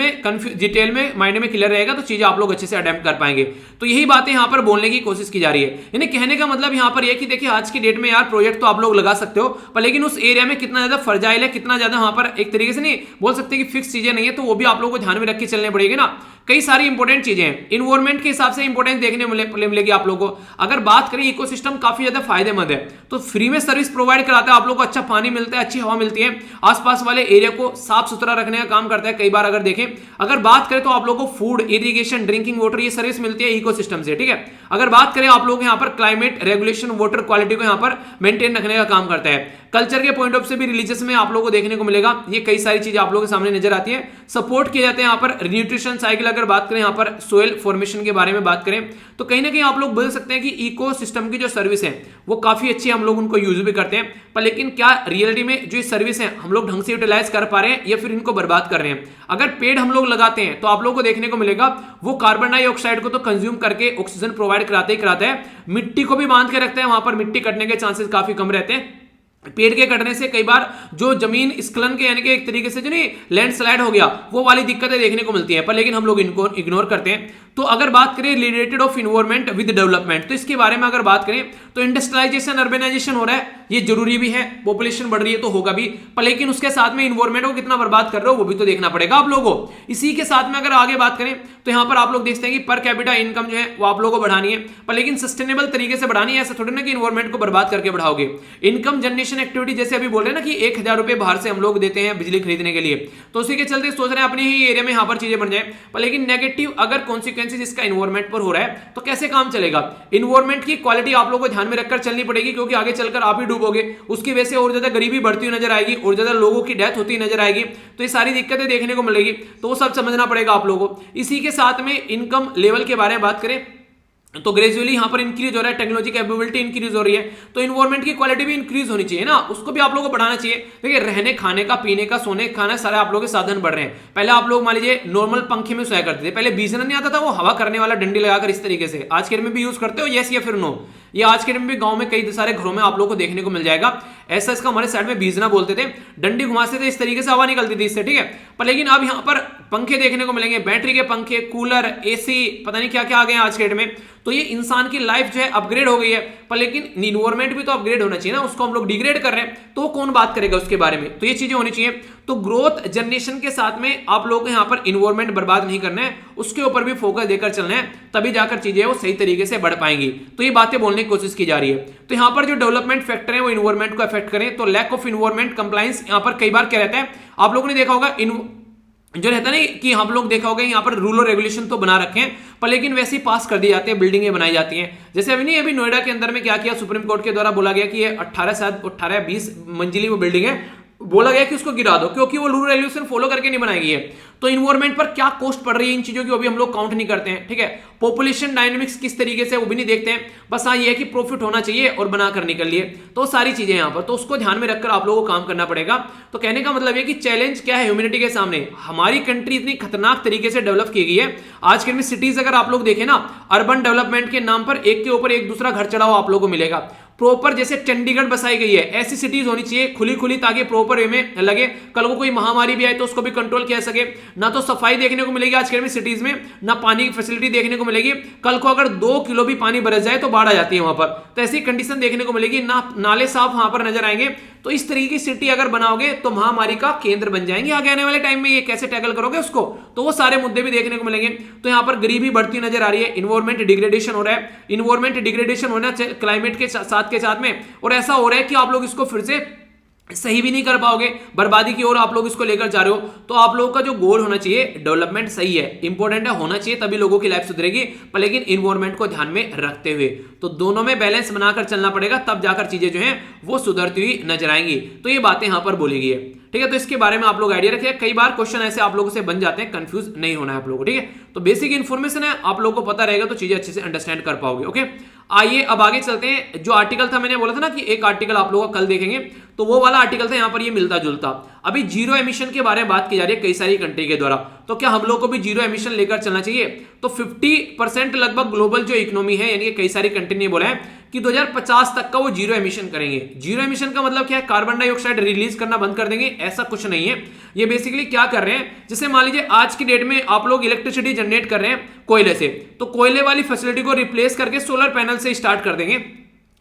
में माइंड में क्लियर रहेगा तो चीजें आप लोग अच्छे से अडेप्ट कर पाएंगे। तो यही बातें यहाँ पर बोलने की कोशिश की जा रही है। यानी कहने का मतलब यहाँ पर यह कि देखिए आज की डेट में यार प्रोजेक्ट तो आप लोग लगा सकते हो, पर लेकिन उस एरिया में कितना ज्यादा फर्जाइल है, कितना ज्यादा वहां पर एक तरीके से नहीं बोल सकते कि फिक्स चीजें नहीं है, तो वो भी आप लोग को ध्यान में रख के चलने पड़ेगी ना। कई सारी इंपॉर्टेंट चीजें हैं, इन्वायरमेंट के हिसाब से इंपॉर्टेंट देखने मिलेगी आप लोगों को। अगर बात करें इकोसिस्टम काफी ज्यादा फायदेमंद है, तो फ्री में सर्विस प्रोवाइड कराता है, आप लोगों को अच्छा पानी मिलता है, अच्छी हवा मिलती है, आसपास वाले एरिया को साफ सुथरा रखने का काम करता है। कई बार अगर देखें, अगर बात करें तो आप लोगों को फूड, इरिगेशन, ड्रिंकिंग वाटर ये सर्विस मिलती है इकोसिस्टम से, ठीक है। अगर बात करें आप लोग यहाँ पर क्लाइमेट रेगुलेशन, वाटर क्वालिटी को यहाँ पर मेंटेन रखने का काम करता है। कल्चर के पॉइंट ऑफ से भी रिलीजियस में आप लोगों को देखने को मिलेगा, ये कई सारी चीजें आप लोगों के सामने नजर आती है। सपोर्ट किए जाते हैं यहाँ पर न्यूट्रिशन साइकिल। अगर बात करें यहाँ पर सोयल फॉर्मेशन के बारे में बात करें तो कहीं ना कहीं आप लोग बोल सकते हैं कि इकोसिस्टम की जो सर्विस है वो काफी अच्छी, हम लोग उनको यूज भी करते हैं, पर लेकिन क्या रियलिटी में जो सर्विस है हम लोग ढंग से यूटिलाइज कर पा रहे हैं या फिर इनको बर्बाद कर रहे हैं। अगर पेड़ हम लोग लगाते हैं तो आप लोगों को देखने को मिलेगा वो कार्बन डाइऑक्साइड को तो कंज्यूम करके ऑक्सीजन प्रोवाइड कराते ही कराता है, मिट्टी को भी बांध के रखते हैं, वहां पर मिट्टी कटने के चांसेस काफी कम रहते हैं। पेड़ के कटने से कई बार जो जमीन स्खलन के यानी कि एक तरीके से जो नहीं लैंडस्लाइड हो गया वो वाली दिक्कतें देखने को मिलती है, पर लेकिन हम लोग इनको इग्नोर करते हैं। तो अगर बात करें related of environment with development, तो इसके बारे में अगर बात करें तो इंडस्ट्रियलाइजेशन, अर्बनाइजेशन हो रहा है, ये जरूरी भी है, पॉपुलेशन बढ़ रही है तो होगा भी, पर लेकिन उसके साथ में इन्वायरमेंट को कितना बर्बाद कर रहे हो वो भी तो देखना पड़ेगा आप लोगों को। इसी के साथ में अगर आगे बात करें तो यहाँ पर आप लोग देखते हैं कि पर कैपिटा इनकम जो है वो आप लोगों को बढ़ानी है, पर लेकिन सस्टेनेबल तरीके से बढ़ानी है, ऐसा थोड़ी ना कि इन्वायरमेंट को बर्बाद करके बढ़ाओगे। इनकम जनरेशन एक्टिविटी जैसे अभी बोल रहे हैं ना कि 1000 रुपए बाहर से हम लोग देते हैं बिजली खरीदने के लिए, तो उसी के चलते सोच रहे हैं अपने ही एरिया में यहाँ पर चीजें बन जाए, पर लेकिन नेगेटिव अगर कॉन्सिक्वेंसेज इसका इन्वायरमेंट पर हो रहा है तो कैसे काम चलेगा। इन्वायरमेंट की क्वालिटी आप लोगों को ध्यान में रखकर चलनी पड़ेगी, क्योंकि आगे चलकर आप ही डूबोगे, उसकी वजह से और ज्यादा गरीबी बढ़ती हुई नजर आएगी और ज्यादा लोगों की डेथ होती नजर आएगी, तो ये सारी दिक्कतें देखने को मिलेगी, तो वो सब समझना पड़ेगा आप लोगों को। इसी के साथ में इनकम लेवल के बारे में बात करें तो ग्रेजुअली यहाँ पर इंक्रीज हो रहा है, टेक्नोलॉजी कैपेबिलिटी इंक्रीज हो रही है, तो इन्वायरमेंट की क्वालिटी भी इंक्रीज होनी चाहिए ना, उसको भी आप लोगों को बढ़ाना चाहिए। देखिए रहने खाने का, पीने का, सोने खाना, सारे आप लोगों के साधन बढ़ रहे हैं। पहले आप लोग मान लीजिए नॉर्मल पंखे में सोया करते थे, पहले बीजना नहीं आता था, वो हवा करने वाला डंडी लगाकर इस तरीके से। आज के दिन में भी यूज करते हो यस या फिर नो? ये आज के दिन में भी गांव में कई सारे घरों में आप लोगों को देखने को मिल जाएगा। ऐसा इसका हमारे साइड में बीजना बोलते थे, डंडी घुमाते थे, इस तरीके से हवा निकलती थी इससे, ठीक है। पर लेकिन अब यहाँ पर पंखे देखने को मिलेंगे, बैटरी के पंखे, कूलर, एसी, पता नहीं क्या क्या आ गए आज के डेट में। तो ये इंसान की लाइफ जो है अपग्रेड हो गई है, पर लेकिन इन्वायरमेंट भी तो अपग्रेड होना चाहिए ना, उसको हम लोग डिग्रेड कर रहे हैं, तो कौन बात करेगा उसके बारे में? तो ये चीजें होनी चाहिए। तो ग्रोथ जनरेशन के साथ में आप लोगों को यहाँ पर इन्वायरमेंट बर्बाद नहीं करना है, उसके ऊपर भी फोकस देकर चलना है, तभी जाकर चीजें वो सही तरीके से बढ़ पाएंगी। तो ये बातें बोलने की कोशिश की जा रही है। तो यहाँ पर जो डेवलपमेंट फैक्टर है वो इन्वायरमेंट को अफेक्ट करें, तो लैक ऑफ इन्वायरमेंट कंप्लायंस यहाँ पर कई बार क्या रहता है, आप लोगों ने देखा होगा जो रहता है ना कि हम लोग देखा होगा यहाँ पर रूल और रेगुलेशन तो बना रखे हैं, पर लेकिन वैसे ही पास कर दी जाती है, बिल्डिंगें बनाई जाती हैं। जैसे अभी नोएडा के अंदर में क्या किया, सुप्रीम कोर्ट के द्वारा बोला गया कि ये 18-20 मंजिली वो बिल्डिंग है, बोला गया कि उसको गिरा दो, क्योंकि वो रूल रेगुलेशन फॉलो करके नहीं बनाई गई है। तो इन्वायरमेंट पर क्या कॉस्ट पड़ रही है इन चीजों की, वो भी हम लोग काउंट नहीं करते हैं, ठीक है। पॉपुलेशन डायनेमिक्स किस तरीके से, वो भी नहीं देखते हैं। बस हाँ ये है कि प्रॉफिट होना चाहिए और बनाकर निकल लिए, तो सारी चीजें यहाँ पर, तो उसको ध्यान में रखकर आप लोगों को काम करना पड़ेगा। तो कहने का मतलब है कि चैलेंज क्या है ह्यूमैनिटी के सामने, हमारी कंट्री इतनी खतरनाक तरीके से डेवलप की गई है। आज के सिटीज अगर आप लोग देखें ना, अर्बन डेवलपमेंट के नाम पर एक के ऊपर एक दूसरा घर चढ़ा हुआ आप लोगों को मिलेगा। प्रॉपर जैसे चंडीगढ़ बसाई गई है, ऐसी सिटीज होनी चाहिए खुली खुली, ताकि प्रॉपर वे में लगे, कल को कोई महामारी भी आए तो उसको भी कंट्रोल किया सके। ना तो सफाई देखने को मिलेगी आज के सिटीज में, ना पानी की फैसिलिटी देखने को मिलेगी। कल को अगर 2 किलो भी पानी बरस जाए तो बाढ़ आ जाती है वहां पर, तो ऐसी कंडीशन देखने को मिलेगी ना, नाले साफ वहां पर नजर आएंगे। तो इस तरीके की सिटी अगर बनाओगे तो महामारी का केंद्र बन जाएंगे आगे आने वाले टाइम में। ये कैसे टैकल करोगे उसको, तो वो सारे मुद्दे भी देखने को मिलेंगे। तो यहाँ पर गरीबी बढ़ती नजर आ रही है, इन्वायरमेंट डिग्रेडेशन हो रहा है, इन्वायरमेंट डिग्रेडेशन होना क्लाइमेट के साथ में, और ऐसा हो रहा है कि आप लोग इसको फिर से सही भी नहीं कर पाओगे, बर्बादी की ओर आप लोग इसको लेकर जा रहे हो। तो आप लोगों का जो गोल होना चाहिए, डेवलपमेंट सही है, इंपॉर्टेंट है, होना चाहिए, तभी लोगों की लाइफ सुधरेगी, पर लेकिन इन्वायरमेंट को ध्यान में रखते हुए। तो दोनों में बैलेंस बनाकर चलना पड़ेगा, तब जाकर चीजें जो हैं वो सुधरती हुई नजर आएंगी। तो ये बातें यहां पर बोली गई है, ठीक है। तो इसके बारे में आप लोग आइडिया रखिए, कई बार क्वेश्चन ऐसे आप लोगों से बन जाते हैं, कंफ्यूज नहीं होना है आप लोगों को, ठीक है। तो बेसिक इन्फॉर्मेशन है, आप लोगों को पता रहेगा तो चीजें अच्छे से अंडरस्टैंड कर पाओगे, ओके। आइए अब आगे चलते हैं। जो आर्टिकल था, मैंने बोला था ना कि एक आर्टिकल आप लोगों को कल देखेंगे, तो वो वाला आर्टिकल था यहाँ पर, ये मिलता जुलता। अभी जीरो एमिशन के बारे में बात की जा रही है कई सारी कंट्री के द्वारा, तो क्या हम लोग को भी जीरो एमिशन लेकर चलना चाहिए? तो 50% लगभग ग्लोबल जो इकोनॉमी है, यानी कि कई सारी कंट्री ने बोला है कि 2050 तक का वो जीरो एमिशन करेंगे। जीरो एमिशन का मतलब क्या है? कार्बन डाइऑक्साइड रिलीज करना बंद कर देंगे, ऐसा कुछ नहीं है। ये बेसिकली क्या कर रहे हैं, जैसे मान लीजिए आज की डेट में आप लोग इलेक्ट्रिसिटी जनरेट कर रहे हैं कोयले से, तो कोयले वाली फैसिलिटी को रिप्लेस करके सोलर पैनल से स्टार्ट कर देंगे।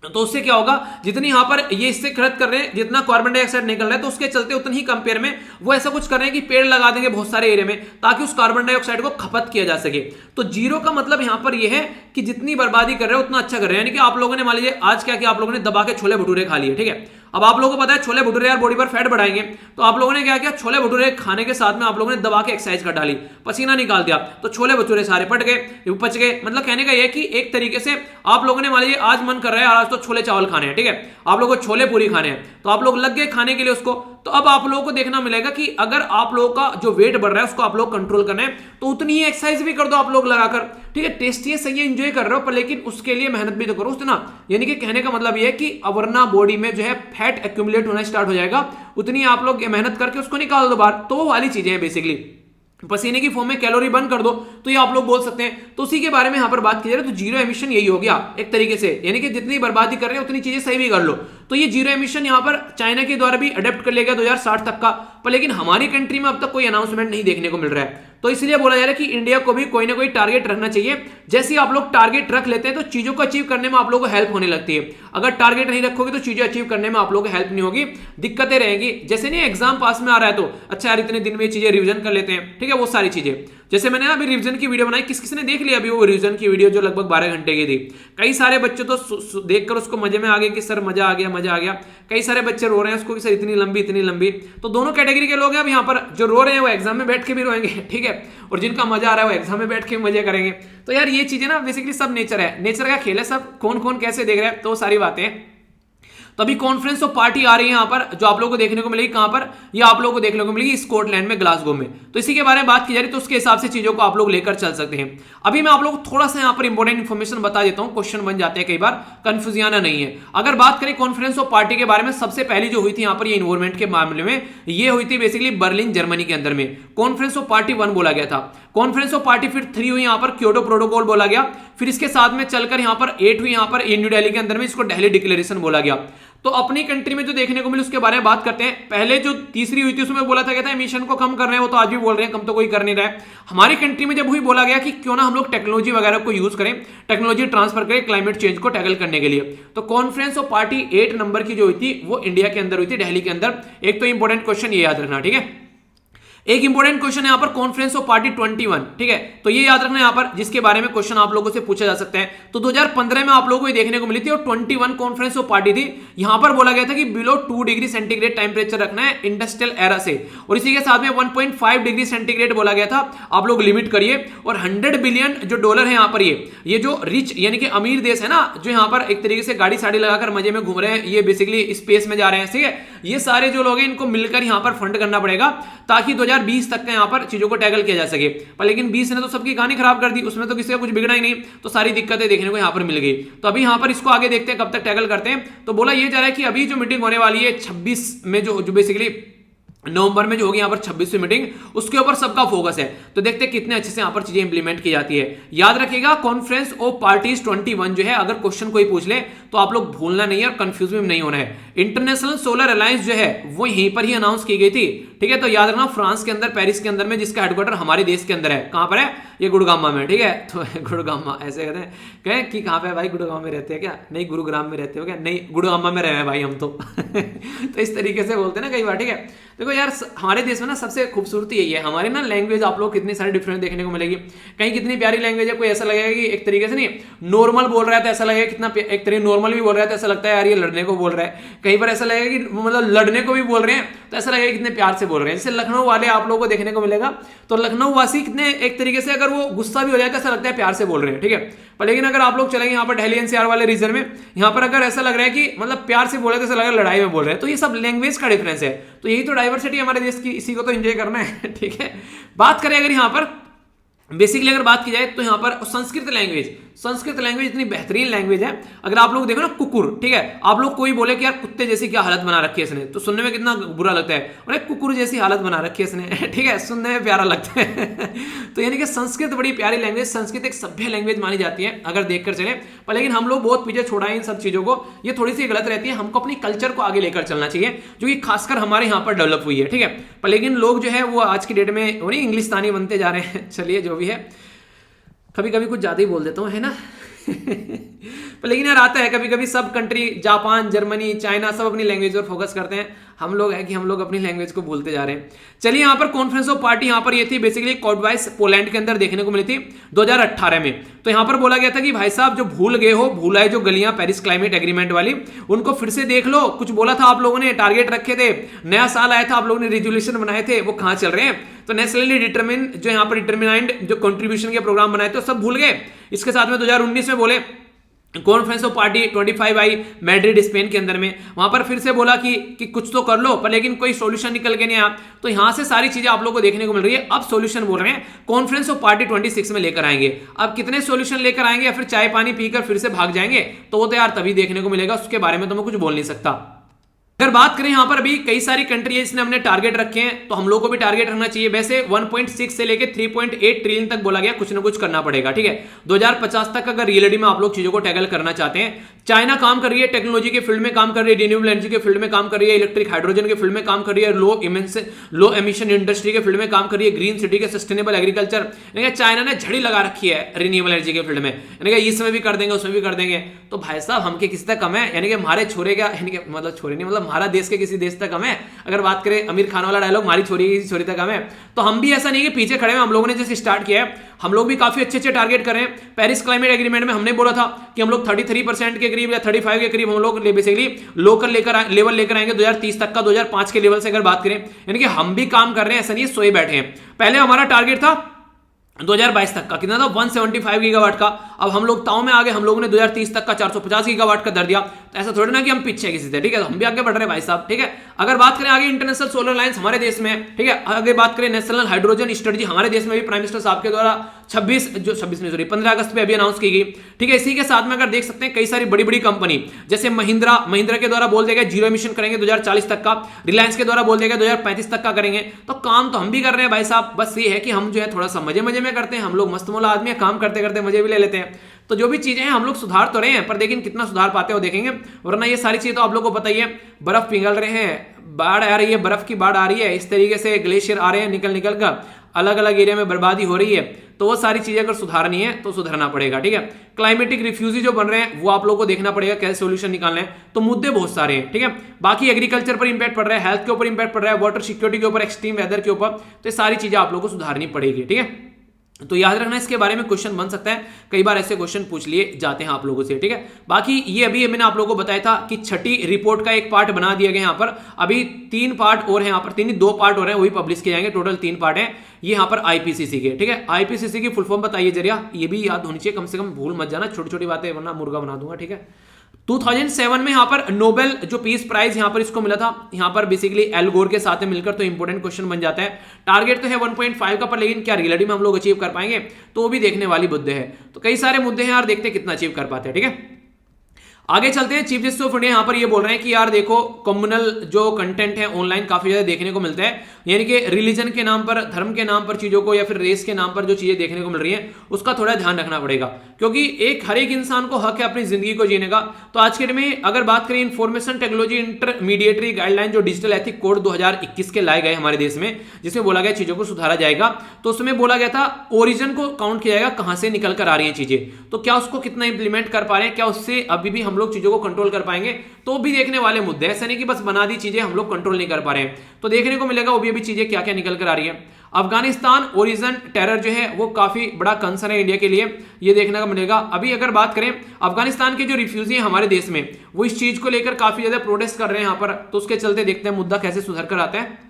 तो उससे क्या होगा, जितनी यहां पर ये इससे खर्च कर रहे हैं, जितना कार्बन डाइऑक्साइड निकल रहा है, तो उसके चलते उतनी ही कंपेयर में वो ऐसा कुछ कर रहे हैं कि पेड़ लगा देंगे बहुत सारे एरिया में, ताकि उस कार्बन डाइऑक्साइड को खपत किया जा सके। तो जीरो का मतलब यहां पर यह है कि जितनी बर्बादी कर रहे हो उतना अच्छा कर रहे हैं। यानी कि आप लोगों ने मान लीजिए आज क्या किया, आप लोगों ने दबा के छोले भटूरे खा लिए, ठीक है। अब आप लोगों को पता है छोले भटूरे यार बॉडी पर फैट बढ़ाएंगे, तो आप लोगों ने क्या किया, छोले भटूरे खाने के साथ में आप लोगों ने दबा के एक्सरसाइज कर डाली, पसीना निकाल दिया, तो छोले भटूरे सारे पट गए, पच गए। मतलब कहने का यह कि एक तरीके से आप लोगों ने मान लीजिए आज मन कर रहा है आज तो छोले चावल खाने हैं, ठीक है, आप लोगों को छोले पूरी खाने हैं, तो आप लोग लग गए खाने के लिए उसको। तो अब आप लोगों को देखना मिलेगा कि अगर आप लोगों का जो वेट बढ़ रहा है उसको आप लोग कंट्रोल करना है, तो उतनी ही एक्सरसाइज भी कर दो आप लोग लगाकर, ठीक है। टेस्टी है, सही है, एंजॉय कर रहे हो, पर लेकिन उसके लिए मेहनत भी तो करो उतना। यानी कि कहने का मतलब यह है कि अब वरना बॉडी में जो है फैट एक्यूमुलेट होना स्टार्ट हो जाएगा, उतनी आप लोग मेहनत करके उसको निकाल दो बाहर। तो वो वाली चीजें हैं बेसिकली, पसीने की फॉर्म में कैलोरी बर्न कर दो, तो ये आप लोग बोल सकते हैं। तो उसी के बारे में यहां पर बात की जा रही है। तो जीरो एमिशन यही हो गया एक तरीके से, यानी कि जितनी बर्बादी कर रहे हैं उतनी चीजें सही भी कर लो। तो ये जीरो एमिशन यहां पर चाइना के द्वारा भी अडेप्ट कर लिया गया 2060 तक का, पर लेकिन हमारी कंट्री में अब तक कोई अनाउंसमेंट नहीं देखने को मिल रहा है। तो इसलिए बोला जा रहा है कि इंडिया को भी कोई ना कोई टारगेट रखना चाहिए। जैसे ही आप लोग टारगेट रख लेते हैं तो चीजों को अचीव करने में आप लोगों को हेल्प होने लगती है। अगर टारगेट नहीं रखोगे तो चीजें अचीव करने में आप लोगों को हेल्प नहीं होगी, दिक्कतें रहेंगी। जैसे नहीं एग्जाम पास में आ रहा है तो अच्छा यार इतने दिन में चीजें रिविजन कर लेते हैं, ठीक है, वो सारी चीजें। जैसे मैंने अभी रिविजन की वीडियो बनाई, किस किसने देख लिया अभी वो रिविजन की वीडियो जो लगभग 12 घंटे की थी? कई सारे बच्चे तो देखकर उसको मजे में आ गए कि सर मजा आ गया, मजा आ गया। कई सारे बच्चे रो रहे हैं उसको कि सर इतनी लंबी इतनी लंबी। तो दोनों कैटेगरी के लोग हैं अब यहाँ पर, जो रो रहे हैं वो एग्जाम में बैठ के भी रोएंगे, ठीक है, और जिनका मजा आ रहा है वो एग्जाम में बैठ के मजे करेंगे। तो यार ये चीजें ना बेसिकली सब नेचर है, नेचर का खेल है, सब कौन कौन कैसे देख रहा है, तो सारी बातें हैं। तो अभी कॉन्फ्रेंस ऑफ पार्टी आ रही है यहाँ पर, जो आप लोगों को देखने को मिलेगी कहां पर, ये आप लोगों को देखने को मिलेगी स्कॉटलैंड में, ग्लासगो में। तो इसी के बारे में बात की जा रही है, तो उसके हिसाब से चीजों को आप लोग लेकर चल सकते हैं। अभी मैं आप लोगों को थोड़ा सा यहाँ पर इंपॉर्टेंट इन्फॉर्मेशन बता देता हूं, क्वेश्चन बन जाते हैं कई बार, कंफ्यूज आना नहीं है। अगर बात करें कॉन्फ्रेंस ऑफ पार्टी के बारे में, सबसे पहली जो हुई थी यहाँ पर ये इन्वायरमेंट के मामले में, ये हुई थी बेसिकली बर्लिन जर्मनी के अंदर में। कॉन्फ्रेंस ऑफ पार्टी 1 बोला गया था। कॉन्फ्रेंस ऑफ पार्टी फिर 3 हुई यहाँ पर, क्योटो प्रोटोकॉल बोला गया। फिर इसके साथ में चलकर यहाँ पर 8 हुई यहाँ पर न्यू दिल्ली के अंदर में, इसको दिल्ली डिक्लेरेशन बोला गया। तो अपनी कंट्री में जो देखने को मिले उसके बारे में बात करते हैं। पहले जो तीसरी हुई थी उसमें बोला था कहता है एमिशन को कम कर रहे हैं, वो तो आज भी बोल रहे हैं, कम तो कोई कर नहीं रहा है। हमारी कंट्री में जब हुई बोला गया कि क्यों ना हम लोग टेक्नोलॉजी वगैरह को यूज करें, टेक्नोलॉजी ट्रांसफर करें क्लाइमेट चेंज को टैकल करने के लिए। तो कॉन्फ्रेंस ऑफ पार्टी 8 नंबर की जो हुई थी वो इंडिया के अंदर हुई थी, दिल्ली के अंदर। एक तो इंपॉर्टेंट क्वेश्चन ये याद रखना, ठीक है। एक इंपॉर्टेंट क्वेश्चन है यहाँ पर कॉन्फ्रेंस ऑफ पार्टी 21, ठीक है। तो ये याद रखना यहाँ पर, जिसके बारे में क्वेश्चन आप लोगों से पूछा जा सकता है। तो 2015 में आप लोगों को ये देखने को मिली थी, और 21 कॉन्फ्रेंस ऑफ पार्टी थी। यहां पर बोला गया था कि बिलो 2 डिग्री सेंटीग्रेड टेम्परेचर रखना है इंडस्ट्रियल एरा से, और इसी के साथ में 1.5 डिग्री सेंटीग्रेड बोला गया था, आप लोग लिमिट करिए। और 100 बिलियन जो डॉलर है यहाँ पर, ये जो रिच यानी कि अमीर देश है ना, जो यहाँ पर एक तरीके से गाड़ी साड़ी लगाकर मजे में घूम रहे हैं, ये बेसिकली स्पेस में जा रहे हैं, ठीक है। ये सारे जो लोग हैं इनको मिलकर यहाँ पर फंड करना पड़ेगा, ताकि 2020 तक यहाँ पर चीजों को टैकल किया जा सके। पर लेकिन 20 ने तो सबकी कहानी खराब कर दी, उसमें तो किसी का कुछ बिगड़ा ही नहीं, तो सारी दिक्कतें देखने को यहाँ पर मिल गई। तो अभी यहाँ पर इसको आगे देखते हैं कब तक टैकल करते हैं। तो बोला ये जा रहा है कि अभी जो मीटिंग होने वाली है 26 में, जो बेसिकली नवंबर में जो होगी यहाँ पर 26वीं मीटिंग, उसके ऊपर सबका फोकस है। तो देखते हैं कितने अच्छे से यहाँ पर चीजें इंप्लीमेंट की जाती है। याद रखिएगा कॉन्फ्रेंस ऑफ पार्टीज 21 जो है, अगर क्वेश्चन कोई पूछ ले तो आप लोग भूलना नहीं है और कंफ्यूज भी नहीं होना है। इंटरनेशनल सोलर अलायंस जो है वो यहीं पर ही अनाउंस की गई थी, ठीक है। तो याद रखना फ्रांस के अंदर, पेरिस के अंदर में, जिसका हेडक्वार्टर हमारे देश के अंदर है। कहां पर है? ये गुड़गामा में, ठीक है। तो गुड़गामा ऐसे कहते हैं, कहें कि कहां पे भाई, गुड़गामा में रहते हैं क्या? नहीं, गुरुग्राम में रहते हो क्या? नहीं, गुड़गामा में रहे हैं भाई हम तो। तो इस तरीके से बोलते हैं ना कई बार, ठीक है। देखो यार, हमारे देश में ना सबसे खूबसूरती यही है, हमारे ना लैंग्वेज आप लोग कितनी सारी डिफरेंट देखने को मिलेगी। कहीं कितनी प्यारी लैंग्वेज है, कोई ऐसा लगेगा कि एक तरीके से नहीं नॉर्मल बोल रहा है तो ऐसा लगेगा कितना, एक तरीके नॉर्मल भी बोल रहा है तो ऐसा लगता है यार ये लड़ने को बोल रहा है। कहीं पर ऐसा लगेगा कि मतलब लड़ने को भी बोल रहे हैं तो ऐसा लगेगा कितने प्यार से बोल रहे हैं। जैसे लखनऊ वाले आप लोगों को देखने को मिलेगा, तो लखनऊ वासी कितने एक तरीके से, अगर वो गुस्सा भी हो जाए तो ऐसा लगता है प्यार से बोल रहे हैं, ठीक है। पर लेकिन अगर आप लोग चलेंगे यहाँ पर दिल्ली एनसीआर वाले रीजन में, यहाँ पर अगर ऐसा लग रहा है कि मतलब प्यार से बोल रहे हैं तो ऐसा लग रहा है लड़ाई में बोल रहे हैं। तो ये सब लैंग्वेज का डिफरेंस है। तो यही तो डाइवर्सिटी हमारे देश की, इसी को तो एंजॉय करना है, ठीक है। बात करें अगर यहाँ पर बेसिकली अगर बात की जाए तो यहाँ पर संस्कृत लैंग्वेज इतनी बेहतरीन लैंग्वेज है। अगर आप लोग देखो ना कुकुर, ठीक है, आप लोग कोई बोले कि यार कुत्ते जैसी क्या हालत बना रखी है इसने, तो सुनने में कितना बुरा लगता है, अरे कुकुर जैसी हालत बना रखी है इसने, ठीक है, सुनने में प्यारा लगता है। तो यानी कि संस्कृत बड़ी प्यारी लैंग्वेज, संस्कृत एक सभ्य लैंग्वेज मानी जाती है अगर देखकर चले। पर लेकिन हम लोग बहुत पीछे छोड़ा है इन सब चीजों को, ये थोड़ी सी गलत रहती है। हमको अपनी कल्चर को आगे लेकर चलना चाहिए, जो कि खासकर हमारे यहाँ पर डेवलप हुई है, ठीक है। पर लेकिन लोग जो है वो आज की डेट में इंग्लिशतानी बनते जा रहे हैं। चलिए जो भी है, कभी कभी कुछ ज्यादा ही बोल देता हूँ, है ना। पर लेकिन यार आता है कभी कभी, सब कंट्री, जापान, जर्मनी, चाइना, सब अपनी लैंग्वेज पर फोकस करते हैं। हम लोग है कि हम लोग अपनी लैंग्वेज को भूलते जा रहे हैं। चलिए यहाँ पर कॉन्फ्रेंस ऑफ पार्टी यहाँ पर ये थी बेसिकली कोटवाइस पोलैंड के अंदर देखने को मिली थी 2018 में। तो यहाँ पर बोला गया था कि भाई साहब जो भूल गए हो, भूलाए जो गलियां पेरिस क्लाइमेट एग्रीमेंट वाली, उनको फिर से देख लो। कुछ बोला था आप लोगों ने, टारगेट रखे थे, नया साल आया था, आप लोगों ने रेजोल्यूशन बनाए थे, वो कहाँ चल रहे हैं? तो नेशनली डिटरमिन जो यहाँ पर डिटरमिनाइंड जो कंट्रीब्यूशन के प्रोग्राम बनाए थे सब भूल गए। इसके साथ में 2019 में बोले conference of party 25 I Madrid Spain के अंदर में, वहां पर फिर से बोला कि कुछ तो कर लो, पर लेकिन कोई सॉल्यूशन निकल के नहीं आया। तो यहां से सारी चीजें आप लोगों को देखने को मिल रही है। अब सॉल्यूशन बोल रहे हैं कॉन्फ्रेंस ऑफ पार्टी 26 में लेकर आएंगे। अब कितने सॉल्यूशन लेकर आएंगे या फिर चाय पानी पीकर फिर से भाग जाएंगे, तो वो तो यार तभी देखने को मिलेगा, उसके बारे में तो मैं कुछ बोल नहीं सकता। अगर बात करें यहाँ पर अभी कई सारी कंट्री है जिसने हमने टारगेट रखे हैं, तो हम लोग को भी टारगेट रखना चाहिए। वैसे 1.6 से लेके 3.8 ट्रिलियन तक बोला गया, कुछ ना कुछ करना पड़ेगा, ठीक है। 2050 तक अगर रियलिटी में आप लोग चीजों को टैकल करना चाहते हैं। चाइना काम कर रही है, टेक्नोलॉजी के फील्ड में काम कर रही है, रिन्यूएबल एनर्जी के फील्ड में काम कर रही है, इलेक्ट्रिक हाइड्रोजन के फील्ड में काम कर रही है, लो एमिशन इंडस्ट्री के फील्ड में काम कर रही है, ग्रीन सिटी के सस्टेनेबल एग्रीकल्चर। चाइना ने झड़ी लगा रखी है रिन्यूएबल एनर्जी के फील्ड में, यानी कि इसमें भी कर देंगे, उसमें भी कर देंगे। तो भाई साहब हमके किसी तक कम है, यानी कि हमारे छोरे का, यानी कि मतलब छोरे नहीं, मतलब हमारा देश के किसी देश तक कम है। अगर बात करें आमिर खान वाला डायलॉग, हमारी छोरी किसी छोरी तक कम है, तो हम भी ऐसा नहीं कि पीछे खड़े हैं। हम लोगों ने जैसे स्टार्ट किया है, हम लोग भी काफी अच्छे टारगेट कर रहे हैं। पेरिस क्लाइमेट एग्रीमेंट में हमने बोला था कि हम लोग 33% के करीब या 35 के करीब हम लोग बेसिकली लोकल लेवल लेकर आएंगे 2030 तक का, 2005 के लेवल से अगर बात करें, यानी कि हम भी काम कर रहे हैं, ऐसा नहीं सोए बैठे हैं। पहले हमारा टारगेट था 2022 तक का, कितना था? 175 गीगावाट का। अब हम लोग ताव में आ गए, हम लोगों ने 2030 तक का 450 गीगावाट का दर दिया, तो ऐसा थोड़ी ना कि हम पीछे किसी से, ठीक है, तो हम भी आगे बढ़ रहे हैं भाई साहब, ठीक है। अगर बात करें आगे इंटरनेशनल सोलर लाइंस हमारे देश में, ठीक है, आगे बात करें नेशनल हाइड्रोजन स्ट्रेटजी हमारे देश में भी प्राइम मिनिस्टर साहब के द्वारा 15 अगस्त पे अभी अनाउंस की गई, ठीक है। इसी के साथ में अगर देख सकते हैं कई सारी बड़ी बड़ी कंपनी जैसे महिंद्रा के द्वारा बोल दिया गया जीरो एमिशन करेंगे 2040 तक का, रिलायंस के द्वारा बोल दिया गया 2035 तक का करेंगे, तो काम तो हम भी कर रहे हैं भाई साहब, बस ये है कि हम जो है थोड़ा सा मजे मजे में करते हैं, हम लोग मस्तमौला आदमी है, काम करते करते मजे भी ले लेते हैं। तो जो भी चीजें हैं हम लोग सुधार तो रहे हैं, पर लेकिन कितना सुधार पाते हो देखेंगे, वरना ये सारी चीजें तो आप लोगों को पता ही है, बर्फ पिघल रहे हैं, बाढ़ आ रही है, बर्फ की बाढ़ आ रही है, इस तरीके से ग्लेशियर आ रहे हैं निकल निकल कर, अलग अलग एरिया में बर्बादी हो रही है, तो वो सारी चीजें अगर सुधारनी है तो सुधरना पड़ेगा, ठीक है। क्लाइमेटिक रिफ्यूजी जो बन रहे हैं वो आप लोगों को देखना पड़ेगा कैसे सोल्यूशन निकालने हैं, तो मुद्दे बहुत सारे हैं, ठीक है। बाकी एग्रीकल्चर पर इंपैक्ट पड़ रहा है, हेल्थ के ऊपर इंपैक्ट पड़ रहा है, वाटर सिक्योरिटी के ऊपर, एक्सट्रीम वेदर के ऊपर, तो ये सारी चीजें आप लोगों को सुधारनी पड़ेगी, ठीक है। तो याद रखना इसके बारे में क्वेश्चन बन सकता है, कई बार ऐसे क्वेश्चन पूछ लिए जाते हैं आप लोगों से, ठीक है। बाकी ये अभी मैंने आप लोगों को बताया था कि छठी रिपोर्ट का एक पार्ट बना दिया गया यहाँ पर, अभी 3 पार्ट और हैं यहाँ पर, 2 पार्ट और हैं वही पब्लिश किए जाएंगे, टोटल 3 पार्ट हैं ये यहाँ पर आईपीसीसी के, ठीक है। आईपीसीसी की फुल फॉर्म बताइए जरिया, ये भी याद होनी चाहिए कम से कम, भूल मत जाना, छोटी छोटी बातें वरना मुर्गा बना दूंगा, ठीक है। 2007 में यहाँ पर नोबेल जो पीस प्राइज यहाँ पर इसको मिला था, यहाँ पर बेसिकली एल गोर के साथ में मिलकर, तो इंपोर्टेंट क्वेश्चन बन जाता है। टारगेट तो है 1.5 का, पर लेकिन क्या रियलिटी में हम लोग अचीव कर पाएंगे, तो वो भी देखने वाली मुद्दे हैं। तो कई सारे मुद्दे हैं यार, देखते हैं कितना अचीव कर पाते हैं, ठीक है। आगे चलते हैं। चीफ जस्टिस ऑफ इंडिया यहाँ पर ये बोल रहे हैं कि यार देखो कम्युनल जो कंटेंट है ऑनलाइन काफी ज्यादा देखने को मिलता है, यानी कि रिलीजन के नाम पर, धर्म के नाम पर चीजों को, या फिर रेस के नाम पर जो चीजें देखने को मिल रही हैं उसका थोड़ा ध्यान रखना पड़ेगा, क्योंकि हर एक इंसान को हक है अपनी जिंदगी को जीने का। तो आज के में अगर बात करें इंफॉर्मेशन टेक्नोलॉजी इंटरमीडिएटरी गाइडलाइन जो डिजिटल एथिक कोड 2021 के लाए गए हमारे देश में, जिसमें बोला गया चीजों को सुधारा जाएगा, तो उसमें बोला गया था ओरिजिन को काउंट किया जाएगा, कहां से निकल कर आ रही है चीजें, तो क्या उसको कितना इंप्लीमेंट कर पा रहे हैं, क्या उससे अभी भी हम लोग चीजों को कंट्रोल कर पाएंगे, तो भी देखने वाले मुद्दे। ऐसा नहीं कि बस बना दी चीजें हम लोग कंट्रोल नहीं कर पा रहे हैं, तो देखने को मिलेगा वो भी अभी चीजें क्या क्या निकल कर आ रही है। अफगानिस्तान ओरिजिन टेरर जो है वो काफी बड़ा कंसर्न है इंडिया के लिए, ये देखने को मिलेगा। अभी अगर बात करें अफगानिस्तान के जो रिफ्यूजी हैं हमारे देश में, वो इस चीज को लेकर काफी ज्यादा प्रोटेस्ट कर रहे हैं यहाँ पर, तो उसके चलते देखते हैं मुद्दा कैसे सुधर कर आता है।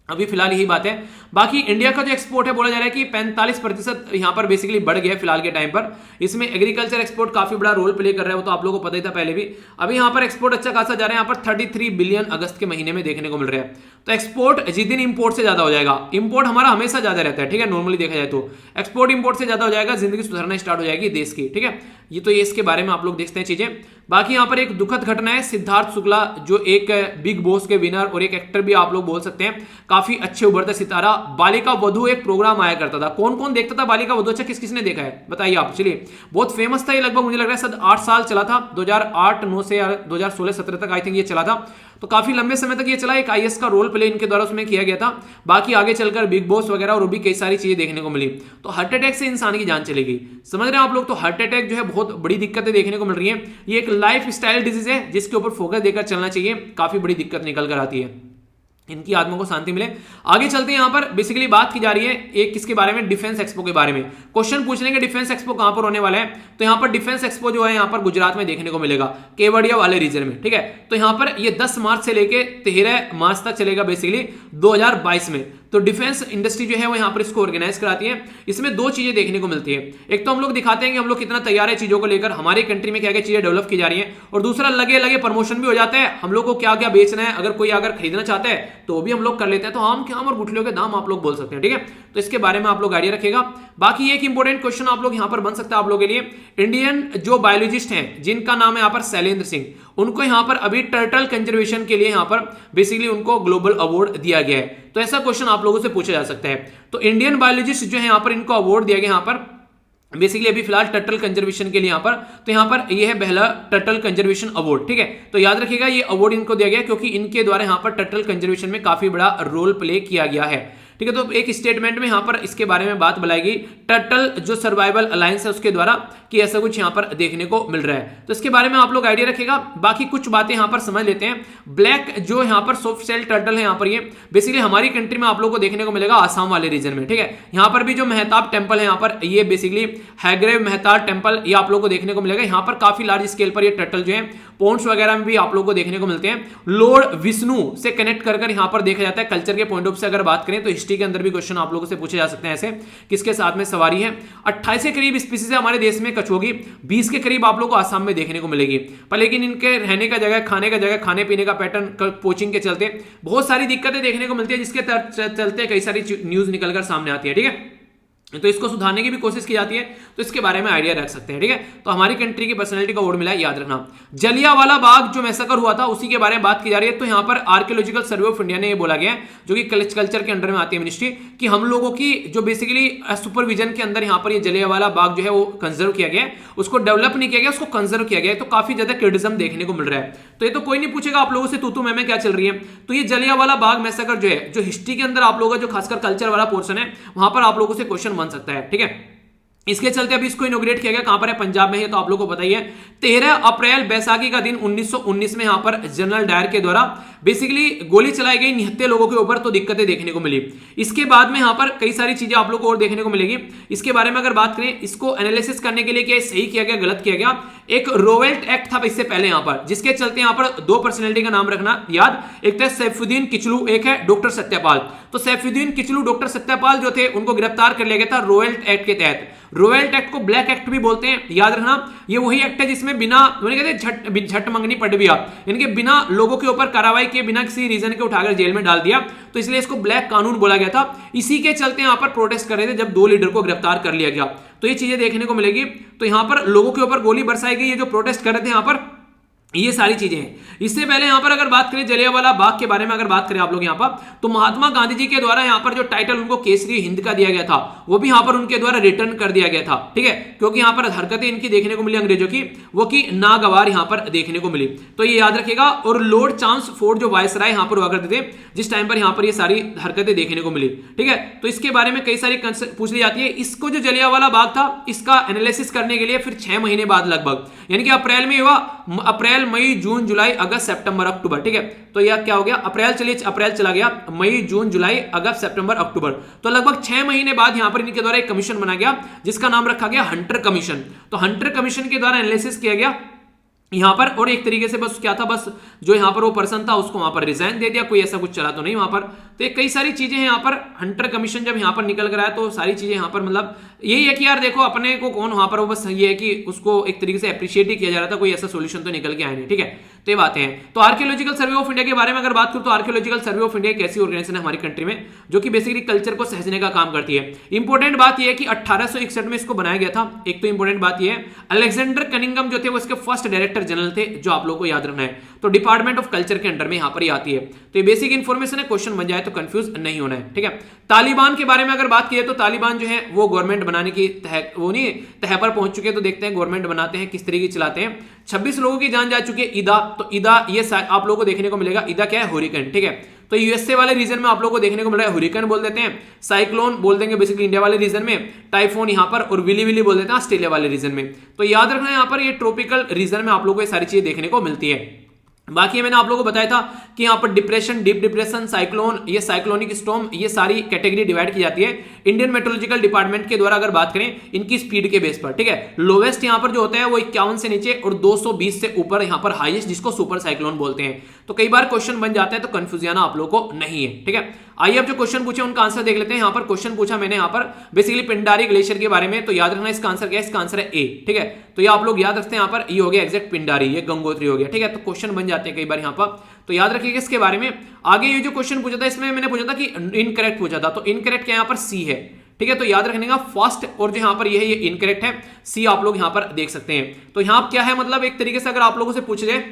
अभी फिलहाल यही बात है। बाकी इंडिया का जो एक्सपोर्ट है बोला जा रहा है कि 45% यहाँ पर बेसिकली बढ़ गया है फिलहाल के टाइम पर। इसमें एग्रीकल्चर एक्सपोर्ट काफी बड़ा रोल प्ले कर रहा है, वो तो आप लोगों को पता ही था पहले भी। अभी यहाँ पर एक्सपोर्ट अच्छा खासा जा रहा है, यहाँ पर 33 बिलियन अगस्त के महीने में देखने को मिल रहा है। तो एक्सपोर्ट जिस दिन इंपोर्ट से ज्यादा हो जाएगा, इंपोर्ट हमारा हमेशा ज्यादा रहता है, ठीक है, नॉर्मली देखा जाए तो एक्सपोर्ट इंपोर्ट से ज्यादा हो जाएगा, जिंदगी सुधरना स्टार्ट हो जाएगी देश की, ठीक है। ये तो ये इसके बारे में आप लोग देखते हैं चीजें। बाकी यहाँ पर एक दुखद घटना है, सिद्धार्थ शुक्ला जो एक बिग बॉस के विनर और एक एक्टर भी आप लोग बोल सकते हैं, काफी अच्छे उभरते सितारा, बालिका वधू एक प्रोग्राम आया करता था। कौन कौन देखता था बालिका वधू? अच्छा किस किसने देखा है बताइए आप। चलिए, बहुत फेमस था ये, लगभग मुझे लग रहा है 8 साल चला था, 2008-9 से 2016-17 तक आई थिंक ये चला था, तो काफी लंबे समय तक ये चला। एक आईएएस का रोल प्ले इनके द्वारा उसमें किया गया था। बाकी आगे चलकर बिग बॉस वगैरह और भी कई सारी चीजें देखने को मिली। तो हार्ट अटैक से इंसान की जान चलेगी, समझ रहे हैं आप लोग। तो हार्ट अटैक जो है बहुत बड़ी दिक्कतें देखने को मिल रही है, ये एक लाइफ स्टाइल डिजीज है जिसके ऊपर फोकस देकर चलना चाहिए, काफी बड़ी दिक्कत निकल कर आती है। इनकी आत्मा को शांति मिले। आगे चलते हैं। यहाँ पर बेसिकली बात की जा रही है एक किसके बारे में, डिफेंस एक्सपो के बारे में। क्वेश्चन पूछ लेंगे डिफेंस एक्सपो कहां पर होने वाला है, तो यहाँ पर डिफेंस एक्सपो जो है यहाँ पर गुजरात में देखने को मिलेगा, केवड़िया वाले रीजन में, ठीक है। तो यहाँ पर ये 10 मार्च से लेके 13 मार्च तक चलेगा बेसिकली 2022 में। तो डिफेंस इंडस्ट्री जो है वो यहाँ पर इसको ऑर्गेनाइज कराती है। इसमें 2 चीजें देखने को मिलती है, एक तो हम लोग दिखाते हैं कि हम लोग कितना तैयार है चीजों को लेकर, हमारे कंट्री में क्या क्या चीजें डेवलप की जा रही है, और दूसरा लगे लगे प्रमोशन भी हो जाता है, हम लोग को क्या क्या बेचना है, अगर कोई अगर खरीदना चाहता है तो भी हम लोग कर लेते हैं। तो आम के आम और गुठलियों के दाम आप लोग बोल सकते हैं, ठीक है। तो इसके बारे में आप लोग आइडिया रखेगा। बाकी एक इंपॉर्टेंट क्वेश्चन आप लोग यहाँ पर बन सकता है आप लोग के लिए, इंडियन जो बायोलॉजिस्ट हैं जिनका नाम है यहाँ पर शैलेंद्र सिंह, उनको यहाँ पर अभी टर्टल कंजर्वेशन के लिए यहाँ पर बेसिकली उनको ग्लोबल अवार्ड दिया गया है। तो ऐसा क्वेश्चन आप लोगों से पूछा जा सकता है। तो इंडियन बायोलॉजिस्ट जो है यहाँ पर इनको अवार्ड दिया गया यहाँ पर बेसिकली अभी फिलहाल टर्टल कंजर्वेशन के लिए यहाँ पर। तो यहाँ पर ये है पहला टर्टल कंजर्वेशन अवार्ड, ठीक है। तो याद रखिएगा ये अवार्ड इनको दिया गया क्योंकि इनके द्वारा यहाँ पर टर्टल कंजर्वेशन में काफी बड़ा रोल प्ले किया गया है, ठीक है। तो एक स्टेटमेंट में यहाँ पर इसके बारे में बात बुलाएगी टर्टल जो सर्वाइवल अलायंस है उसके द्वारा, कि ऐसा कुछ यहाँ पर देखने को मिल रहा है। तो इसके बारे में आप लोग आइडिया रखेगा। बाकी कुछ बातें यहाँ पर समझ लेते हैं। ब्लैक जो यहाँ पर सॉफ्ट सेल टर्टल है यहाँ पर, ये बेसिकली हमारी कंट्री में आप लोग को देखने को मिलेगा आसाम वाले रीजन में, ठीक है। यहाँ पर भी जो मेहताब टेम्पल है यहाँ पर, ये बेसिकली हैग्रेव मेहताब टेम्पल, ये आप लोग को देखने को मिलेगा। यहाँ पर काफी लार्ज स्केल पर ये टर्टल जो है पॉन्ड्स वगैरह में भी आप लोग को देखने को मिलते हैं। लॉर्ड विष्णु से कनेक्ट कर यहाँ पर देखा जाता है कल्चर के पॉइंट ऑफ से अगर बात करें तो हिस्ट्री के अंदर भी क्वेश्चन आप लोगों से पूछे जा सकते हैं ऐसे, किसके साथ में सवारी है। 28 के करीब स्पीसीज है हमारे देश में कछुओं की, 20 के करीब आप लोग को आसाम में देखने को मिलेगी। पर लेकिन इनके रहने का जगह, खाने का जगह, खाने पीने का पैटर्न, पोचिंग के चलते बहुत सारी दिक्कतें देखने को मिलती है, जिसके चलते कई सारी न्यूज निकलकर सामने आती है। ठीक है, तो इसको सुधारने की भी कोशिश की जाती है, तो इसके बारे में आइडिया रख सकते हैं। ठीक है, तो हमारी कंट्री की पर्सनालिटी का अवार्ड मिला है, याद रखना। जलियांवाला बाग जो मैसेकर हुआ था उसी के बारे में बात की जा रही है। तो यहाँ पर आर्कियोलॉजिकल सर्वे ऑफ इंडिया ने ये बोला गया है, जो कि कल्चर के अंडर में आती है मिनिस्ट्री, कि हम लोगों की जो बेसिकली सुपरविजन के अंदर यहाँ पर ये जलियांवाला बाग जो है वो कंजर्व किया गया है, उसको डेवलप नहीं किया गया, उसको कंजर्व किया गया है। तो काफी ज्यादा क्रिटिसिज्म देखने को मिल रहा है। तो ये तो कोई नहीं पूछेगा आप लोगों से तू मैं क्या चल रही है। तो ये जलियांवाला बाग मैसेकर जो है, जो हिस्ट्री के अंदर आप लोगों का जो खासकर कल्चर वाला पोर्शन है, वहां पर आप लोगों से क्वेश्चन बन सकता है। ठीक है, इसके चलते अभी इसको इनोग्रेट किया गया, कहां पर है, पंजाब में है, तो आप लोगों को पता ही है। 13 अप्रैल बैसाखी का दिन 1919 में यहां पर जनरल डायर के द्वारा बेसिकली गोली चलाई गई 79 लोगों के ऊपर, तो दिक्कतें देखने को मिली। इसके बाद में यहां पर कई सारी चीजें आप लोगों को और देखने को मिलेगी। इसके बारे में अगर बात करें, इसको एनालिसिस करने के लिए क्या सही किया गया, गलत किया गया। एक रोवेल्ट एक्ट था इससे पहले यहां पर, जिसके चलते यहां पर दो पर्सनैलिटी का नाम रखना याद, एक था सैफुद्दीन किचलू, एक है डॉक्टर सत्यपाल। तो सैफुद्दीन किचलू, डॉक्टर सत्यपाल जो थे, उनको गिरफ्तार कर लिया गया था रोवेल्ट एक्ट के तहत। रोवेल्ट एक्ट को ब्लैक एक्ट भी बोलते हैं, याद रखना। ये वही एक्ट है जिसमें बिना झट मंगनी पड़ भी आप, इनके बिना लोगों के ऊपर कार्रवाई किए, बिना किसी रीजन के उठाकर जेल में डाल दिया, तो इसलिए इसको ब्लैक कानून बोला गया था। इसी के चलते यहां पर प्रोटेस्ट कर रहे थे जब दो लीडर को गिरफ्तार कर लिया गया, तो ये चीजें देखने को मिलेगी। तो यहां पर लोगों के ऊपर गोली बरसाई गई, ये जो प्रोटेस्ट कर रहे थे यहां पर, ये सारी चीजें हैं। इससे पहले यहां पर अगर बात करें जलियांवाला बाग के बारे में, अगर बात करें आप लोग यहां पर, तो महात्मा गांधी जी के द्वारा यहां पर जो टाइटल उनको केसरी हिंद का दिया गया था, वो भी यहां पर उनके द्वारा रिटर्न कर दिया गया था। ठीक है, क्योंकि यहां पर हरकतें इनकी देखने को मिली अंग्रेजों की, वो की नागवार यहां पर देखने को मिली, तो ये याद रखेगा। और लॉर्ड चांसफोर्ड जो वायसराय यहां पर हुआ करते थे, जिस टाइम पर यहां पर ये सारी हरकतें देखने को मिली। ठीक है, तो इसके बारे में कई सारी पूछ ली जाती है। इसको जो जलियांवाला बाग था, इसका एनालिसिस करने के लिए फिर 6 महीने बाद लगभग, यानी कि अप्रैल में हुआ, अप्रैल, मई, जून, जुलाई, अगस्त, सितंबर, अक्टूबर। ठीक है, तो यह क्या हो गया, अप्रैल, चलिए अप्रैल चला गया, मई, जून, जुलाई, अगस्त, सितंबर, अक्टूबर, तो लगभग 6 महीने बाद यहां पर इनके द्वारा एक कमीशन बना गया, जिसका नाम रखा गया हंटर कमीशन। तो हंटर कमीशन के द्वारा एनालिसिस किया गया यहां पर, और एक तरीके से बस क्या था, बस जो यहां पर वो पर्सन था उसको वहां पर रिजाइन दे दिया, कोई ऐसा कुछ चला तो नहीं वहां पर। तो ये कई सारी चीजें हैं यहां पर। हंटर कमीशन जब यहां पर निकल कर आया, तो सारी चीजें यहां पर मतलब यही है कि यार देखो अपने को कौन वहां पर, वो बस ये है कि उसको एक तरीके से अप्रिशिएट ही किया जा रहा था, कोई ऐसा सोल्यूशन तो निकल के आया नहीं। ठीक है, तो ये बातें हैं। तो आर्कियोलॉजिकल सर्वे ऑफ इंडिया के बारे में अगर बात करूं, तो आर्कियोलॉजिकल सर्वे ऑफ इंडिया एक ऐसी ऑर्गेनाइजेशन है हमारी कंट्री में, जो कि बेसिकली कल्चर को सहेजने का काम करती है। इंपॉर्टेंट बात यह है कि 1861 में इसको बनाया गया था। एक तो इंपॉर्टेंट बात यह है, अलेक्जेंडर कनिंगम जो थे वो इसके फर्स्ट डायरेक्टर जनरल थे, जो आप लोगों को याद रखना है। तो डिपार्टमेंट ऑफ कल्चर के अंडर में यहां पर ही आती है। तो ये बेसिक इंफॉर्मेशन है, क्वेश्चन बन जाए तो कंफ्यूज नहीं होना है। ठीक है, तालिबान के बारे में अगर बात की है, तो तालिबान जो है वो गवर्नमेंट बनाने की तह पर पहुंच चुके हैं। तो देखते हैं गवर्नमेंट बनाते हैं किस तरीके चलाते हैं। 26 लोगों की जान जा चुकी है। ईदा, तो ईदा ये आप लोगों को देखने को मिलेगा। ईदा क्या है, हुरिकेन। ठीक है, तो यूएसए वाले रीजन में आप लोगों को देखने को मिल रहा है, हुरिकेन बोल देते हैं। साइक्लोन बोल देंगे बेसिकली इंडिया वाले रीजन में, टाइफोन यहां पर, और विली विली बोल देते हैं ऑस्ट्रेलिया वाले रीजन में। तो याद रखना यहां पर ये ट्रॉपिकल रीजन में आप लोगों को ये सारी चीजें देखने को मिलती है। बाकी मैंने आप लोगों को बताया था कि यहाँ पर डिप्रेशन, डीप डिप्रेशन, साइक्लोन, ये साइक्लोनिक स्टॉर्म, ये सारी कैटेगरी डिवाइड की जाती है इंडियन मेट्रोलॉजिकल डिपार्टमेंट के द्वारा अगर बात करें इनकी स्पीड के बेस पर। ठीक है, लोवेस्ट यहाँ पर जो होता है वो 51 से नीचे, और 220 से ऊपर यहाँ पर हाईएस्ट, जिसको सुपर साइक्लोन बोलते हैं। तो कई बार क्वेश्चन बन जाता है, तो कंफ्यूजन आप लोगों को नहीं है। ठीक है, आइए अब जो क्वेश्चन पूछे उनका आंसर देख लेते हैं। यहाँ पर क्वेश्चन पूछा मैंने यहाँ पर बेसिकली पिंडारी ग्लेशियर के बारे में, तो याद रखना इसका आंसर क्या है, इसका आंसर है ए। ठीक है, तो ये आप लोग याद रखते हैं, यहाँ पर ये हो गया एग्जैक्ट पिंडारी, ये गंगोत्री हो गया। ठीक है, तो क्वेश्चन बन जाते हैं कई बार यहाँ पर, तो याद रखिएगा इसके बारे में। आगे ये जो क्वेश्चन पूछा था, इसमें मैंने पूछा था कि इनकरेक्ट पूछा था, तो इनकरेक्ट क्या यहाँ पर सी है। ठीक है, तो याद रखने का फर्स्ट, और जो यहाँ पर ये है ये इनकरेक्ट है, सी आप लोग यहाँ पर देख सकते हैं। तो यहाँ क्या है, मतलब एक तरीके से अगर आप लोगों से पूछ जाए,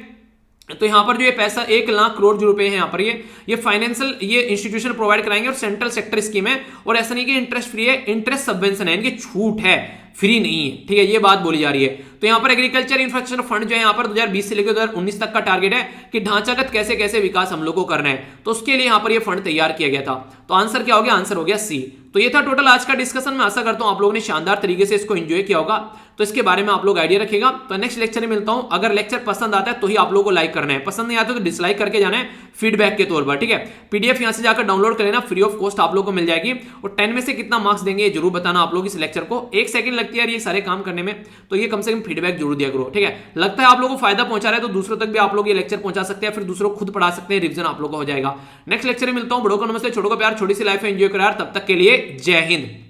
तो यहाँ पर जो ये पैसा 1 लाख करोड़ जो रुपए हैं यहाँ पर ये फाइनेंशियल ये इंस्टीट्यूशन प्रोवाइड कराएंगे, और सेंट्रल सेक्टर स्कीम है, और ऐसा नहीं कि इंटरेस्ट फ्री है, इंटरेस्ट सबवेंशन है, इनकी छूट है, फ्री नहीं है। ठीक है, ये बात बोली जा रही है। तो यहाँ पर एग्रीकल्चर इंफ्रास्ट्रक्चर फंड जो है यहाँ पर 2020 से लेकर 2019 तक का टारगेट है कि ढांचागत कैसे कैसे विकास हम लोग को करना है, तो उसके लिए यहाँ पर ये फंड तैयार किया गया था। तो आंसर क्या हो गया, आंसर हो गया सी। तो ये था टोटल आज का डिस्कशन। मैं आशा करता हूं आप लोगों ने शानदार तरीके से इसको एंजॉय किया होगा, तो इसके बारे में आप लोग आइडिया रखिएगा। तो नेक्स्ट लेक्चर में मिलता हूं। अगर लेक्चर पसंद आता है तो ही आप लोगों को लाइक करना है, पसंद नहीं आता तो डिसलाइक करके जाना है फीडबैक के तौर पर। ठीक है, पीडीएफ यहां से जाकर डाउनलोड कर लेना, फ्री ऑफ कॉस्ट आप लोग को मिल जाएगी। और 10 में से कितना मार्क्स देंगे जरूर बताना आप लोग इस लेक्चर को। 1 सेकंड लगती है यार ये सारे काम करने में, तो ये कम से कम फीडबैक जरूर दिया करो, ठीक है। लगता है आप लोगों को फायदा पहुंचा रहा है तो दूसरों तक भी आप लोग ये लेक्चर पहुंचा सकते हैं, फिर दूसरों को खुद पढ़ा सकते हैं, रिवीजन आप लोग का हो जाएगा। नेक्स्ट लेक्चर में मिलता हूं, बड़ों को नमस्ते, छोटों को प्यार, छोटी सी लाइफ एंजॉय करो यार, तब तक के लिए जय हिंद।